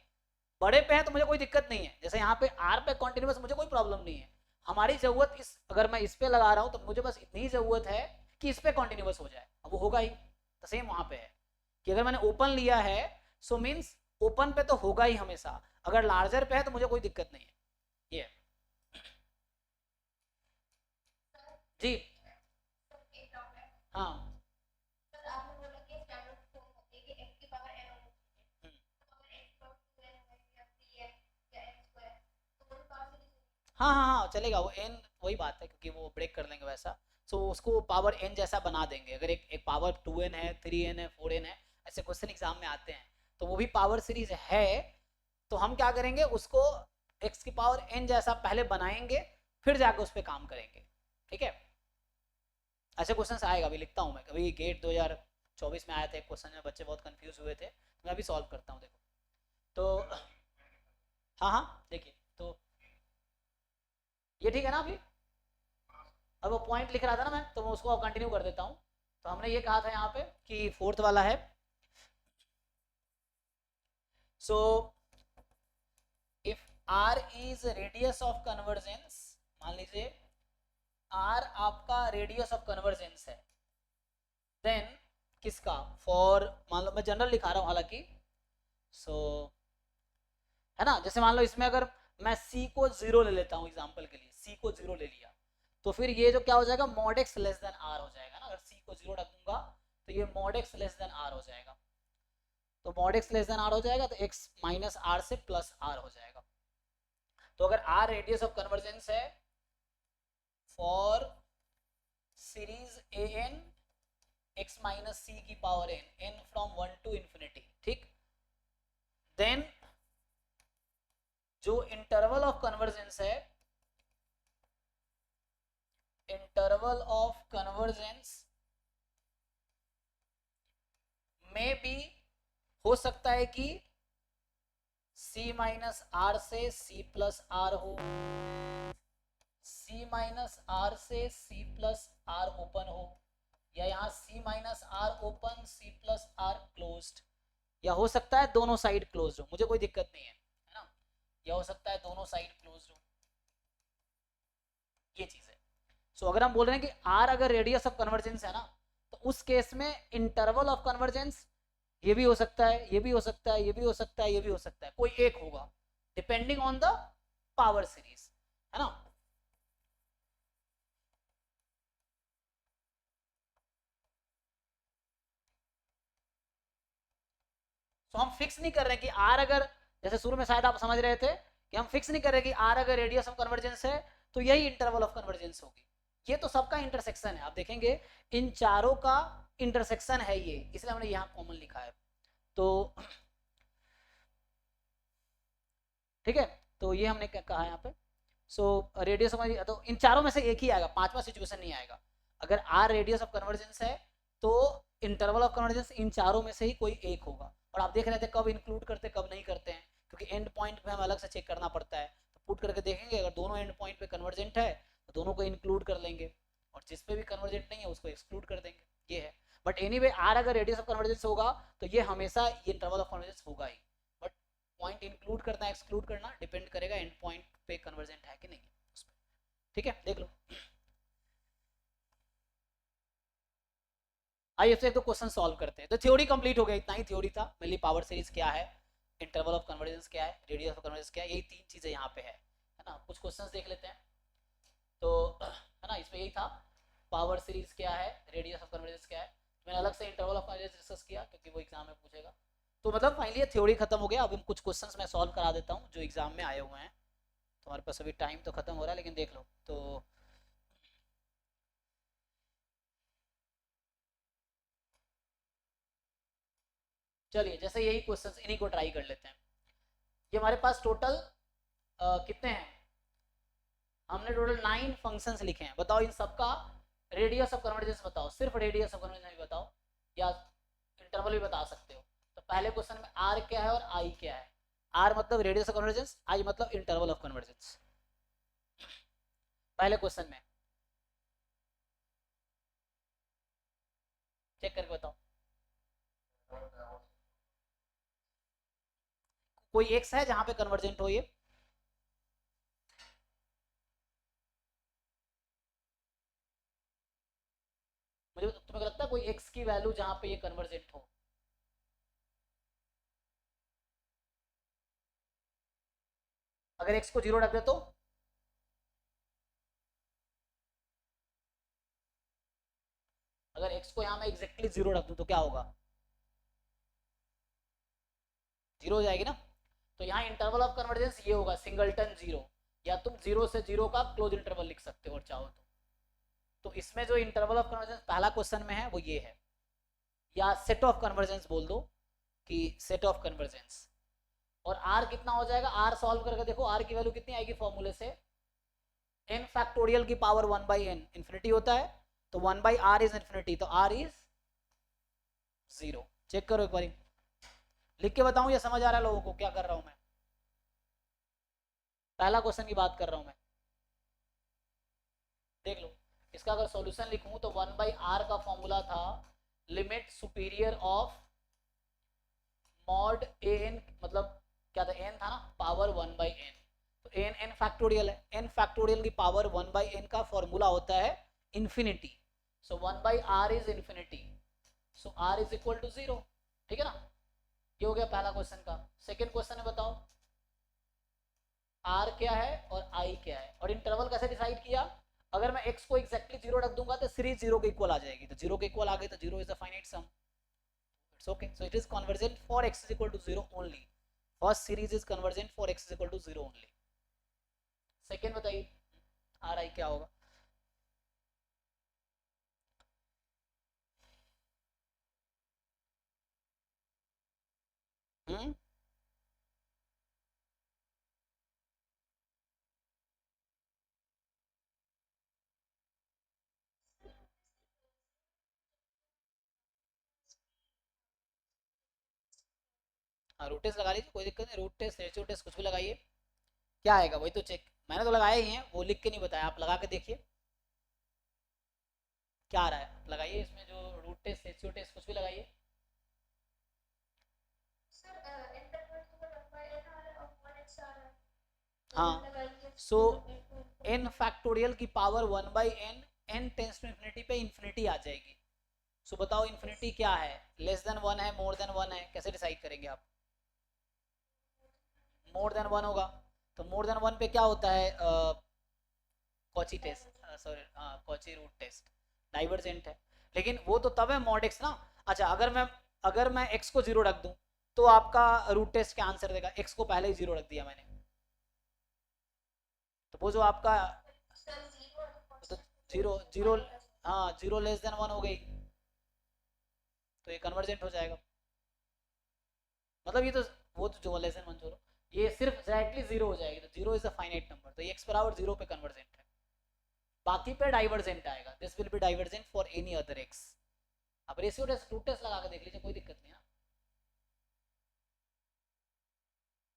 बड़े पे है तो मुझे कोई दिक्कत नहीं है, जैसे यहाँ पे आर पे कॉन्टिन्यूस मुझे कोई प्रॉब्लम नहीं है। हमारी जरूरत इस, अगर मैं इस पे लगा रहा हूँ तो मुझे बस इतनी जरूरत है कि इस पे कॉन्टिन्यूस हो जाए, अब वो होगा ही। तो सेम वहां पे है कि अगर मैंने ओपन लिया है सो मीन्स ओपन पे तो होगा ही हमेशा, अगर लार्जर पे है तो मुझे कोई दिक्कत नहीं है। ये जी हाँ। हाँ हाँ हाँ चलेगा, वो एन वही बात है, क्योंकि वो ब्रेक कर लेंगे वैसा। सो उसको पावर एन जैसा बना देंगे, अगर एक एक पावर 2n है, 3n है, 4n है, ऐसे क्वेश्चन एग्जाम में आते हैं, तो वो भी पावर सीरीज है। तो हम क्या करेंगे, उसको x की पावर n जैसा पहले बनाएंगे, फिर जाकर उस पर काम करेंगे। ठीक है, ऐसे क्वेश्चन आएगा, अभी लिखता हूँ मैं, कभी गेट 2024 में आया था एक क्वेश्चन में, बच्चे बहुत कंफ्यूज हुए थे, तो मैं अभी सॉल्व करता हूँ, देखो। तो हाँ हाँ देखिए, तो ये ठीक है ना अभी? अब वो पॉइंट लिख रहा था ना मैं, तो मैं उसको कंटिन्यू कर देता हूँ। तो हमने ये कहा था यहाँ पे कि फोर्थ वाला है, सो if r is radius of convergence, मान लीजिए r आपका रेडियस ऑफ कन्वर्जेंस है, देन किसका, फॉर, मान लो मैं जनरल लिखा रहा हूँ हालांकि, सो है ना, जैसे मान लो इसमें अगर मैं c को 0 ले लेता हूँ एग्जांपल के लिए, c को 0 ले लिया, तो फिर ये जो क्या हो जाएगा, mod x less than r हो जाएगा ना, अगर c को 0 रखूंगा तो ये mod x less than r हो जाएगा, तो mod x less than r हो जाएगा, तो x माइनस r से प्लस r हो जाएगा। तो अगर r रेडियस ऑफ कन्वर्जेंस है for series an x minus c की power n from 1 to infinity, ठीक, देन जो इंटरवल ऑफ कन्वर्जेंस है, इंटरवल ऑफ कन्वर्जेंस में भी हो सकता है कि c माइनस आर से c प्लस आर हो, c माइनस आर से c प्लस आर ओपन हो, या यहाँ c minus r open c plus r closed, या हो सकता है दोनों साइड क्लोज्ड हो, मुझे कोई दिक्कत नहीं है, है ना, या हो सकता है दोनों साइड क्लोज्ड हो, ये चीज है। सो अगर हम बोल रहे हैं कि r अगर रेडियस ऑफ कन्वर्जेंस है ना, तो उस केस में इंटरवल ऑफ कन्वर्जेंस ये भी हो सकता है, ये भी हो सकता है, ये भी हो सकता है, ये भी हो सकता है, कोई एक होगा depending on the power series, है ना। तो हम फिक्स नहीं कर रहे कि r अगर, जैसे शुरू में शायद आप समझ रहे थे कि हम फिक्स नहीं कर रहे कि r अगर रेडियस ऑफ कन्वर्जेंस है तो यही इंटरवल ऑफ कन्वर्जेंस होगी, ये तो सबका इंटरसेक्शन है, आप देखेंगे इन चारों का इंटरसेक्शन है ये, इसलिए हमने यहाँ कॉमन लिखा है। तो ठीक है, तो ये हमने क्या कहा यहाँ पे, सो रेडियस ऑफ, तो इन चारों में से एक ही आएगा, पांचवा सिचुएशन नहीं आएगा। अगर r रेडियस ऑफ कन्वर्जेंस है तो इंटरवल ऑफ कन्वर्जेंस इन चारों में से ही कोई एक होगा, और आप देख रहे थे कब इंक्लूड करते कब नहीं करते हैं, क्योंकि एंड पॉइंट पे हमें अलग से चेक करना पड़ता है, तो पुट करके देखेंगे अगर दोनों एंड पॉइंट पे कन्वर्जेंट है तो दोनों को इंक्लूड कर लेंगे, और जिस पे भी कन्वर्जेंट नहीं है उसको एक्सक्लूड कर देंगे, ये है। बट एनीवे r अगर रेडियस ऑफ कन्वर्जेंस होगा तो ये हमेशा ये इंटरवल ऑफ कन्वर्जेंस होगा ही, बट पॉइंट इंक्लूड करना एक्सक्लूड करना डिपेंड करेगा एंड पॉइंट पे कन्वर्जेंट है कि नहीं उस पे। ठीक है, देख लो, आइए इससे एक तो क्वेश्चन सॉल्व करते हैं। तो थ्योरी कंप्लीट हो गया, इतना ही थ्योरी था, मेनली पावर सीरीज क्या है, इंटरवल ऑफ कन्वर्जेंस क्या है, रेडियस ऑफ कन्वर्जेंस क्या है, यही तीन चीज़ें यहाँ पे है ना। कुछ क्वेश्चंस देख लेते हैं। तो है ना, इसमें यही था, पावर सीरीज क्या है, रेडियस ऑफ कन्वर्जेंस क्या है। मैंने अलग से इंटरवल ऑफ कन्वर्जेंस डिस्कस किया क्योंकि वो एग्जाम में पूछेगा। तो मतलब फाइनली थ्योरी खत्म हो गया। अब हम कुछ क्वेश्चंस मैं सॉल्व करा देता हूँ जो एग्जाम में आए हुए हैं। तुम्हारे पास अभी टाइम तो खत्म हो रहा है लेकिन देख लो। तो चलिए, जैसे यही क्वेश्चंस इन्हीं को ट्राई कर लेते हैं। ये हमारे पास टोटल कितने हैं, हमने टोटल 9 फंक्शंस लिखे हैं। बताओ इन सबका रेडियस ऑफ कन्वर्जेंस बताओ, सिर्फ रेडियस ऑफ कन्वर्जेंस भी बताओ या इंटरवल भी बता सकते हो। तो पहले क्वेश्चन में आर क्या है और आई क्या है। आर मतलब रेडियस ऑफ कन्वर्जेंस, आई मतलब इंटरवल ऑफ कन्वर्जेंस। पहले क्वेश्चन में चेक करके बताओ। कोई एक्स है जहां पे कन्वर्जेंट हो ये, मुझे तुम्हें लगता है कोई एक्स की वैल्यू जहां पे ये कन्वर्जेंट हो। अगर एक्स को जीरो रख दे तो अगर एक्स को यहां मैं एग्जैक्टली जीरो रख दूं तो क्या होगा, जीरो हो जाएगी ना। तो यहाँ इंटरवल ऑफ कन्वर्जेंस ये होगा सिंगलटन जीरो, या तुम जीरो से जीरो का क्लोज इंटरवल लिख सकते हो और चाहो तो इसमें जो इंटरवल ऑफ कन्वर्जेंस पहला क्वेश्चन में है वो ये है, या सेट ऑफ कन्वर्जेंस बोल दो कि सेट ऑफ कन्वर्जेंस। और आर कितना हो जाएगा, आर सॉल्व करके देखो आर की वैल्यू कितनी आएगी फॉर्मूले से, एन फैक्टोरियल की पावर 1/n इन्फिनिटी होता है, तो 1/r इज इन्फिनिटी, तो r इज 0। चेक करो एक बार, लिख के बताऊं या समझ आ रहा है लोगों को क्या कर रहा हूं मैं। पहला क्वेश्चन की बात कर रहा हूं मैं, देख लो। इसका अगर सॉल्यूशन लिखूं तो 1/r का फॉर्मूला था limit superior of mod an, मतलब क्या था, n था ना, पावर 1/n। तो n फैक्टोरियल है, n फैक्टोरियल की पावर 1/n का फॉर्मूला होता है infinity. So 1/r is infinity, so r is equal to 0। ठीक है ना, ये हो गया पहला क्वेश्चन का। सेकंड क्वेश्चन है, बताओ r क्या है और i क्या है, और इंटरवल कैसे डिसाइड किया। अगर मैं x को एक्जैक्टली जीरो रख दूंगा तो सीरीज जीरो के इक्वल आ जाएगी, तो जीरो के इक्वल आ गई तो zero is a finite sum. It's okay. So it is convergent for x is equal to 0 only. First series is convergent for x is equal to 0 only. Second बताइए are आई क्या होगा। हम्म, हाँ root test लगा लीजिए, कोई दिक्कत नहीं, root test ratio test कुछ भी लगाइए, क्या आएगा वही तो चेक। मैंने तो लगाया ही है, वो लिख के नहीं बताया, आप लगा के देखिए क्या आ रहा है। लगाइए इसमें जो रूट टेस्ट रेशियो टेस्ट कुछ भी लगाइए। हाँ, सो n फैक्टोरियल की power 1/n, n tends to infinity पे इन्फिनिटी आ जाएगी। सो बताओ इन्फिनिटी क्या है, लेस देन वन है, मोर देन वन है, कैसे डिसाइड करेंगे आप। मोर देन वन होगा, तो मोर देन वन पे क्या होता है, Cauchy test, sorry Cauchy root test, divergent है। लेकिन वो तो तब है मॉड एक्स ना। अच्छा, अगर मैं एक्स को जीरो रख दूं तो आपका रूट टेस्ट क्या आंसर देगा, एक्स को पहले ही जीरो रख दिया मैंने, तो वो जो आपका तो जीरो जीरो, हाँ जीरो लेस देन वन हो गई, तो ये कन्वर्जेंट हो जाएगा। मतलब ये तो वो तो जो लेस देन वन छोड़ो, ये सिर्फ डायरेक्टली जीरो हो जाएगी, तो zero is a finite number, तो ये एक्स बराबर जीरो पे कन्वर्जेंट है। बाकी पे डाइवर्जेंट आएगा, this will B divergent for any other x. अब रेशियो टेस्ट रूट टेस्ट लगा के देख लीजिए, कोई दिक्कत नहीं है।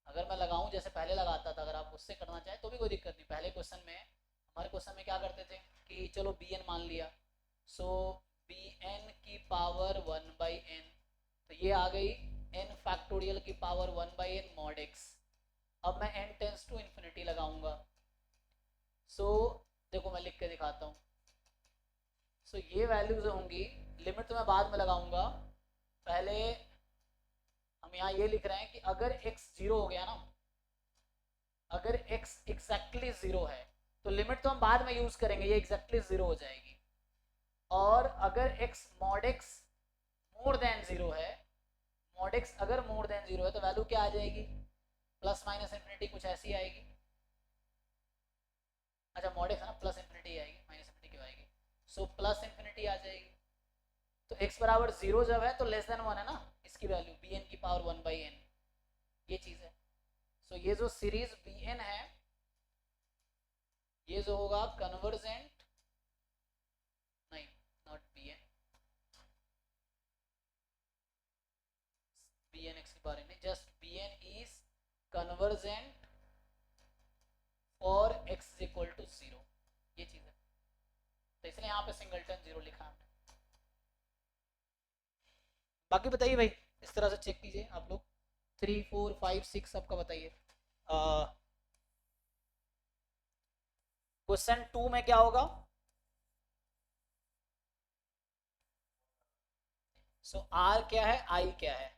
अगर मैं लगाऊं जैसे पहले लगाता था, अगर आप उससे करना चाहें तो भी कोई दिक्कत नहीं। पहले क्वेश्चन में, हमारे क्वेश्चन में क्या करते थे कि चलो बी एन मान लिया, सो बी एन की पावर 1/n, तो ये आ गई n फैक्टोरियल की पावर 1/n मॉड x। अब मैं n टेंस टू इन्फिनिटी लगाऊंगा, सो देखो मैं लिख के दिखाता हूँ। सो ये वैल्यूज होंगी, लिमिट तो मैं बाद में लगाऊंगा, पहले हम यहाँ ये लिख रहे हैं कि अगर x 0 हो गया ना, अगर x एग्जैक्टली 0 है तो लिमिट तो हम बाद में यूज करेंगे, ये एग्जैक्टली 0 हो जाएगी। और अगर x mod x more than 0 है, mod x अगर मोर देन 0 है तो वैल्यू क्या आ जाएगी, प्लस माइनस इन्फिनिटी कुछ ऐसी आएगी। अच्छा mod x है ना, प्लस इन्फिनिटी आएगी, माइनस इन्फिनिटी क्यों आएगी, सो प्लस इन्फिनिटी आ जाएगी। तो x बराबर 0 जब है तो लेस देन 1 है ना, इसकी वैल्यू bn की पावर 1/n, ये चीज है। सो ये जो सीरीज bn है ये जो होगा कन्वर्जेंट, नहीं नॉट bn, bn x की बारे में, just bn is convergent for x is equal to 0, ये चीज है। तो इसलिए यहाँ पे सिंगलटन 0 लिखा हमने। बाकी बताइए भाई, इस तरह से चेक कीजिए आप लोग, 3 4 5 6 सबका बताइए। क्वेश्चन 2 में क्या होगा, सो आर क्या है, आई क्या है,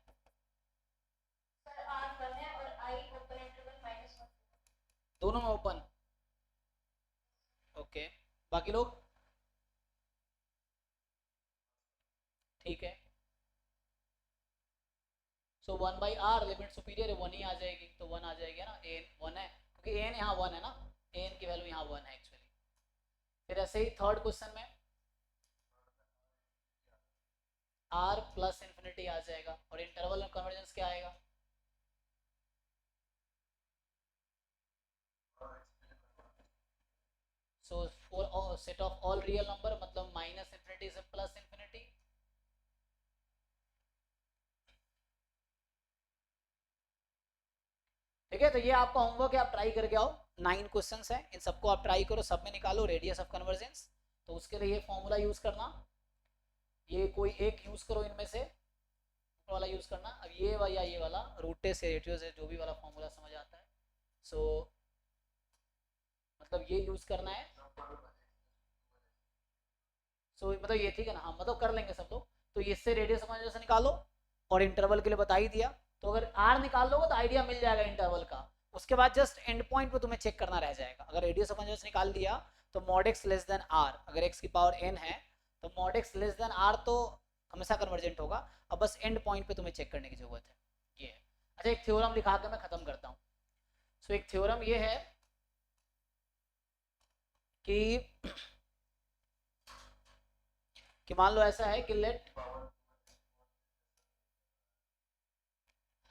दोनों में ओपन, ओके। बाकी लोग ठीक है। सो 1/r लिमिट सुपीरियर है, 1 ही आ जाएगी, तो 1 आ जाएगी ना, एन 1 है क्योंकि एन यहाँ 1 है ना, एन की वैल्यू यहाँ 1 है एक्चुअली। फिर ऐसे ही थर्ड क्वेश्चन में r प्लस इन्फिनिटी आ जाएगा, और इंटरवल कन्वर्जेंस क्या आएगा, so for set of all real number मतलब माइनस इन्फिनिटी से प्लस इन्फिनिटी। ठीक है, तो ये आपका होमवर्क है, आप ट्राई करके आओ। 9 क्वेश्चंस हैं, इन सबको आप ट्राई करो, सब में निकालो रेडियस ऑफ कन्वर्जेंस। तो उसके लिए ये फॉर्मूला यूज करना, ये कोई एक यूज करो इनमें से, वाला यूज करना। अब ये वाला या ये वाला रूटे से रेडियो से जो भी वाला फॉर्मूला समझ आता है, सो मतलब ये यूज करना है। सो मतलब ये ठीक है ना, हाँ मतलब कर लेंगे सब लोग। तो इससे रेडियस ऑफ कन्वर्जेंस निकालो, और इंटरवल के लिए बता ही दिया, तो अगर आर निकाल लोगे तो आइडिया मिल जाएगा इंटरवल का। उसके बाद जस्ट एंड पॉइंट पे तुम्हें चेक करना रह जाएगा। अगर रेडियस ऑफ कन्वर्जेंस निकाल दिया तो mod x less than r, अगर x की पावर n है तो mod x less than r तो हमेशा कन्वर्जेंट होगा। अब बस एंड पॉइंट पे तुम्हें चेक करने की जरूरत है, ये है। अच्छा एक थ्योरम लिखा के मैं खत्म करता हूँ। सो एक थ्योरम ये है कि मान लो ऐसा है कि लेट,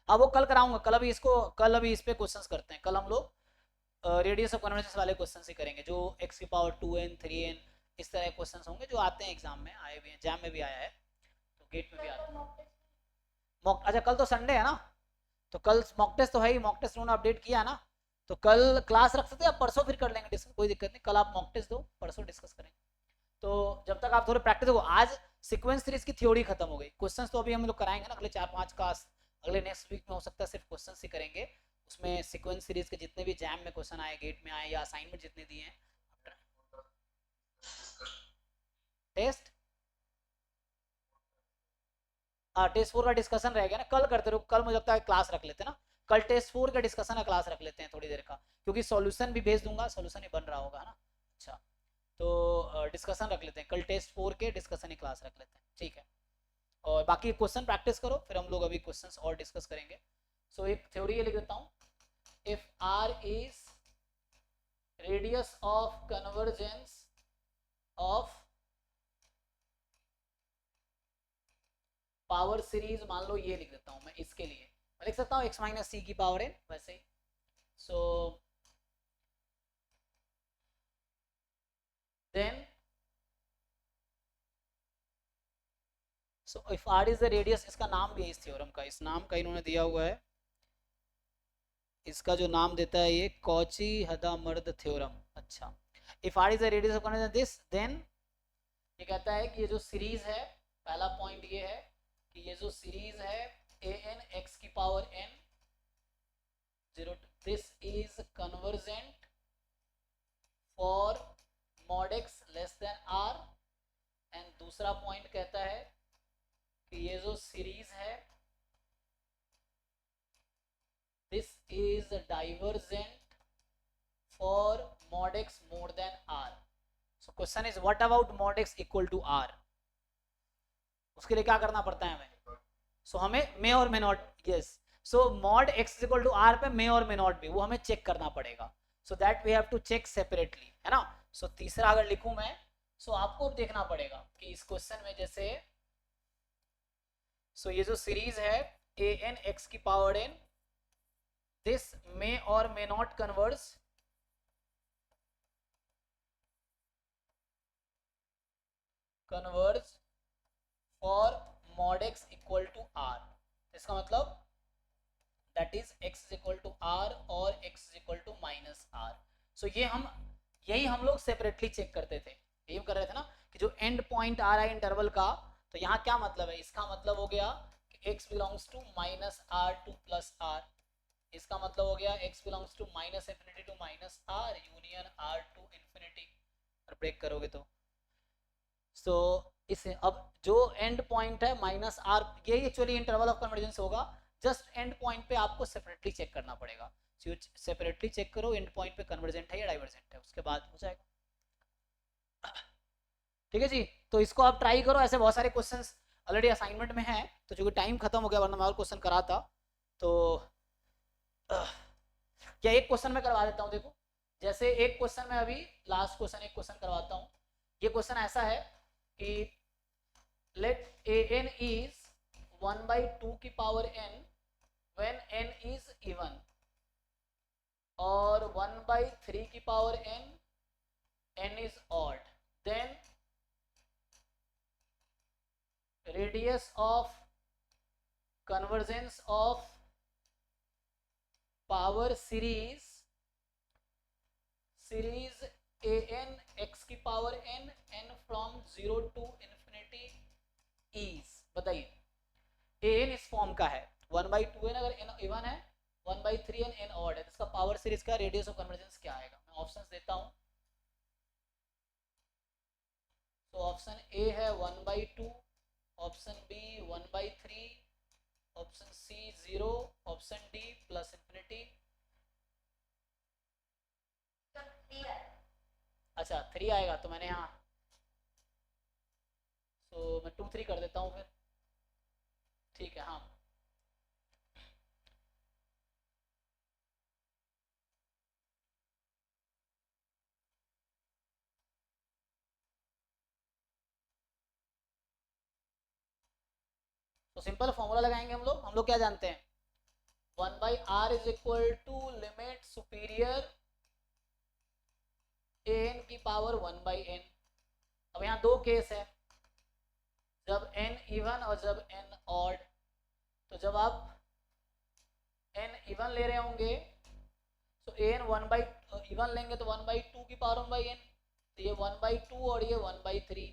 अब वो कल कराऊंगा, कल अभी इसको, कल अभी इस पे क्वेश्चंस करते हैं। कल हम लोग रेडियस ऑफ कन्वर्जेंस वाले क्वेश्चंस ही करेंगे, जो x की पावर 2n 3n इस तरह के क्वेश्चंस होंगे जो आते हैं एग्जाम में, आए भी हैं, जैम में भी आया है, तो गेट में भी आता है। मॉक, अच्छा कल तो संडे है ना, तो कल मॉक टेस्ट तो है ही, मॉक टेस्ट उन्होंने अपडेट किया ना, तो कल क्लास रख सकते हैं, परसों फिर कर लेंगे डिस्कस, कोई दिक्कत नहीं। कल आप मॉक टेस्ट दो, परसों डिस्कस करेंगे। तो जब तक आप थोड़े प्रैक्टिस हो, आज सीक्वेंस सीरीज की थ्योरी खत्म हो गई, क्वेश्चंस तो अभी हम लोग कराएंगे ना अगले 4-5 का, अगले नेक्स्ट वीक में हो सकता है सिर्फ क्वेश्चन ही करेंगे। उसमें सीक्वेंस सीरीज के जितने भी जैम में क्वेश्चन आए, गेट में आए, या असाइनमेंट जितने दिए हैं, टेस्ट टेस्ट 4 का डिस्कशन रह गया ना, कल करते रहो। कल मुझे लगता है क्लास रख लेते हैं ना, कल टेस्ट 4 का डिस्कशन का क्लास रख लेते हैं थोड़ी देर का, क्योंकि सॉल्यूशन भी भेज दूंगा, सॉल्यूशन ही बन रहा होगा ना। अच्छा तो डिस्कशन रख लेते हैं कल, टेस्ट 4 के डिस्कशन ही क्लास रख लेते हैं, ठीक है। और बाकी क्वेश्चन प्रैक्टिस करो, फिर हम लोग अभी क्वेश्चंस और डिस्कस करेंगे। सो एक थ्योरी ये लिख देता हूँ, if r is radius of convergence of power series, मान लो ये लिख देता हूँ मैं, इसके लिए मैं लिख सकता हूँ x माइनस सी की पावर n वैसे ही। So then so if r is the radius, इसका नाम भी है इस थ्योरम का, इस नाम का इन्होंने दिया हुआ है, इसका जो नाम देता है ये कॉची हदामर्द थ्योरम। अच्छा, if r is the radius of convergence this, then ये कहता है कि ये जो सीरीज है, पहला पॉइंट ये है कि ये जो सीरीज है an x की power n 0, this is convergent for mod x less than r। And दूसरा पॉइंट कहता है कि ये जो सीरीज है is divergent for mod x more than r. So question is what about mod x equal to r? उसके लिए क्या करना पड़ता है हमें? So हमें may और may not, yes. So mod x is equal to r पे may और may not भी वो हमें चेक करना पड़ेगा. So that we have to check separately, है ना? So तीसरा अगर लिखूं मैं, so आपको देखना पड़ेगा कि इस क्वेश्चन में जैसे so ये जो सीरीज है a n x की power n, this may or may not converge for mod x equal to r. इसका मतलब that is x is equal to r और x is equal to minus r. So यही हम लोग separately check करते थे, यही कर रहे थे ना कि जो एंड पॉइंट आ रहा है इंटरवल का, तो यहाँ क्या मतलब है? इसका मतलब हो गया कि x belongs to minus r to plus r. इसका मतलब हो गया x belongs to minus infinity to minus r union r to infinity. और ब्रेक करोगे तो सो इसे अब जो एंड पॉइंट है माइनस आर, ये एक्चुअली इंटरवल ऑफ कन्वर्जेंस होगा. जस्ट एंड पॉइंट पे आपको सेपरेटली चेक करना पड़ेगा. सेपरेटली चेक करो एंड पॉइंट पे कन्वर्जेंट है या डाइवर्जेंट है, उसके बाद हो जाएगा. ठीक है जी, तो इसको आप ट्राई करो. ऐसे बहुत सारे क्वेश्चंस ऑलरेडी असाइनमेंट में हैं, तो चूंकि टाइम खत्म हो गया वरना मैं और क्वेश्चन कराता. तो क्या एक क्वेश्चन मैं करवा देता हूँ. देखो जैसे एक क्वेश्चन में अभी लास्ट क्वेश्चन एक क्वेश्चन करवाता हूँ. ये क्वेश्चन ऐसा है कि लेट ए एन इज 1/2 की power n when n is even और 1/3 की power n is odd, then radius of convergence of power series a n x की power n from 0 to infinity is. बताइए a n इस form का है 1/2 n अगर n even है, 1/3 n odd है, इसका पावर सीरीज का रेडियस ऑफ कन्वर्जेंस क्या आएगा? मैं ऑप्शंस देता हूं. तो ऑप्शन ए है 1/2, option B 1/3, option C 0, option D plus infinity. अच्छा 3 आएगा, तो मैंने यहाँ तो मैं 2 3 कर देता हूँ फिर. ठीक है. हाँ तो सिंपल फॉर्मूला लगाएंगे हम लोग क्या जानते हैं? 1/r is equal to limit superior an की पावर 1/n. अब यहाँ दो केस है, जब n इवन और जब n ऑड. तो जब आप n इवन ले रहे होंगे तो an इवन लेंगे तो 1/2 की पावर 1/n, तो ये 1/2 और ये 1/3,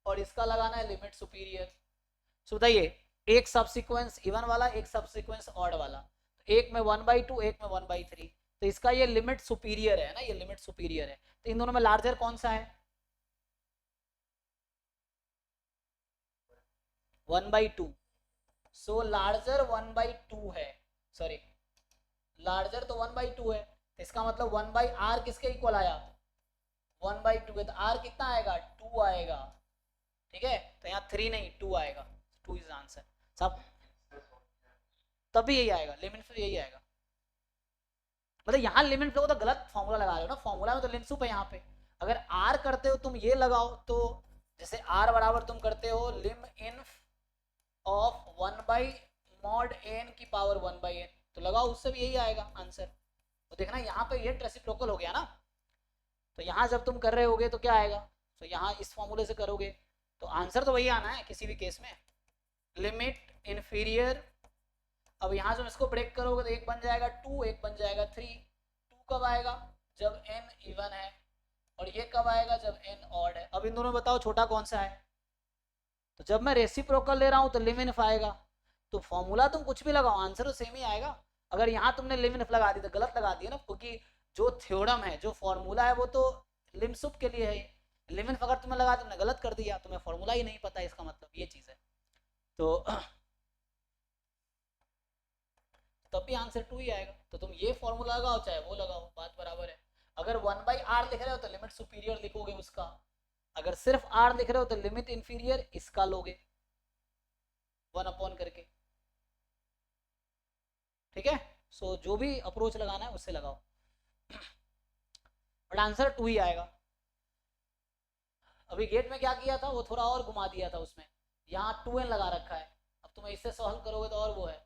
और इसका लगाना है लिमिट सुपीरियर. सो बताइए एक सबसीक्वेंस इवन वाला एक सबसीक्वेंस ऑड वाला, तो एक में 1/2 एक में 1/3, तो इसका ये लिमिट सुपीरियर है ना, ये लिमिट सुपीरियर है. तो इन दोनों में लार्जर कौन सा है? 1/2. सो लार्जर 1/2 है, सॉरी लार्जर तो 1/2 है, तो इसका मतलब 1/r किसके इक्वल आया? 1/2 है, तो r कितना आएगा? 2 आएगा. ठीक है, तो यहाँ 3 नहीं 2 आएगा. 2 इज आंसर. सब तभी यही आएगा, लिमिट फ्लो यही आएगा. मतलब यहाँ लिमिट फ्लो को तो गलत फॉर्मूला लगा रहे हो ना, फॉर्मूला में तो लिमिट सुप है. यहाँ पे अगर r करते हो तुम ये लगाओ, तो जैसे r बराबर तुम करते हो लिम इन ऑफ 1/mod n की पावर 1/n, तो लगाओ उससे भी यही आएगा आंसर. तो देखना यहाँ पे ये रेसिप्रोकल हो गया ना, तो यहाँ जब तुम कर रहे होगे तो क्या आएगा? तो यहाँ इस फॉर्मूले से करोगे तो आंसर तो वही आना है किसी भी केस में, लिमिट इन्फीरियर. अब यहाँ जब इसको ब्रेक करोगे तो एक बन जाएगा 2, एक बन जाएगा 3. 2 कब आएगा? जब n इवन है, और ये कब आएगा? जब n ऑड है. अब इन दोनों में बताओ छोटा कौन सा है? तो जब मैं रेसिप्रोकल ले रहा हूँ तो लिम इनफ आएगा. तो फॉर्मूला तुम कुछ भी लगाओ आंसर तो सेम ही आएगा. अगर यहाँ तुमने लिम इनफ लगा दी तो गलत लगा दिया ना, क्योंकि जो थ्योरम है जो फॉर्मूला है वो तो लिम सुप के लिए है. लिम इनफ अगर तुमने लगा तुमने गलत कर दिया, तुम्हें फॉर्मूला ही नहीं पता, इसका मतलब ये चीज़ है. तो तब भी आंसर 2 ही आएगा। तो तुम ये फॉर्मूला लगाओ चाहे वो लगाओ, बात बराबर है। अगर 1/r लिख रहे हो तो लिमिट सुपीरियर लिखोगे उसका, अगर सिर्फ r लिख रहे हो तो लिमिट इंफीरियर इसका लोगे 1 अपॉन करके, ठीक है। सो जो भी अप्रोच लगाना है उससे लगाओ, बट आंसर 2 ही आएगा। अभी गेट में क्या किया था, वो थोड़ा और घुमा दिया था उसमें, यहाँ 2n लगा रखा है, अब तुम इससे सॉल्व करोगे तो और वो है।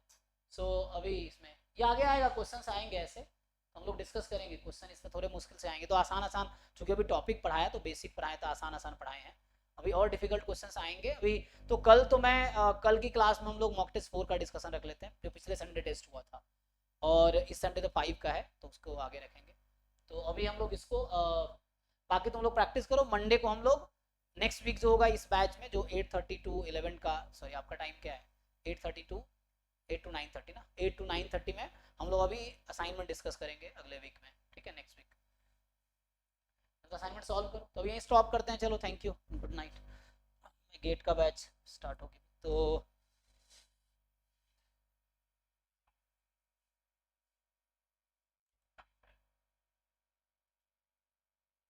सो अभी इसमें ये आगे आएगा, क्वेश्चंस आएंगे ऐसे, तो हम लोग डिस्कस करेंगे क्वेश्चन, इसमें थोड़े मुश्किल से आएंगे, तो आसान आसान, चूंकि अभी टॉपिक पढ़ाया तो बेसिक पढ़ाए तो आसान आसान पढ़ाए हैं, अभी और डिफिकल्ट क्वेश्चंस आएंगे। अभी तो कल तो मैं कल की क्लास में हम लोग मॉक टेस्ट 4 का डिस्कशन रख लेते हैं, जो पिछले संडे टेस्ट हुआ था, और इस संडे तो 5 का है, तो उसको आगे रखेंगे। तो अभी हम लोग इसको बाकी तुम लोग प्रैक्टिस करो, मंडे को हम लोग नेक्स्ट वीक जो होगा इस बैच में, जो 8:30 to 11 का, सॉरी आपका टाइम क्या है, 8:30 to 8 to 9:30 ना, 8 to 9:30 में हम लोग अभी असाइनमेंट डिस्कस करेंगे अगले वीक में, ठीक है, नेक्स्ट वीक असाइनमेंट सॉल्व करो। तो अभी यहीं स्टॉप करते हैं, चलो thank you, good night. GATE का बैच स्टार्ट होगी तो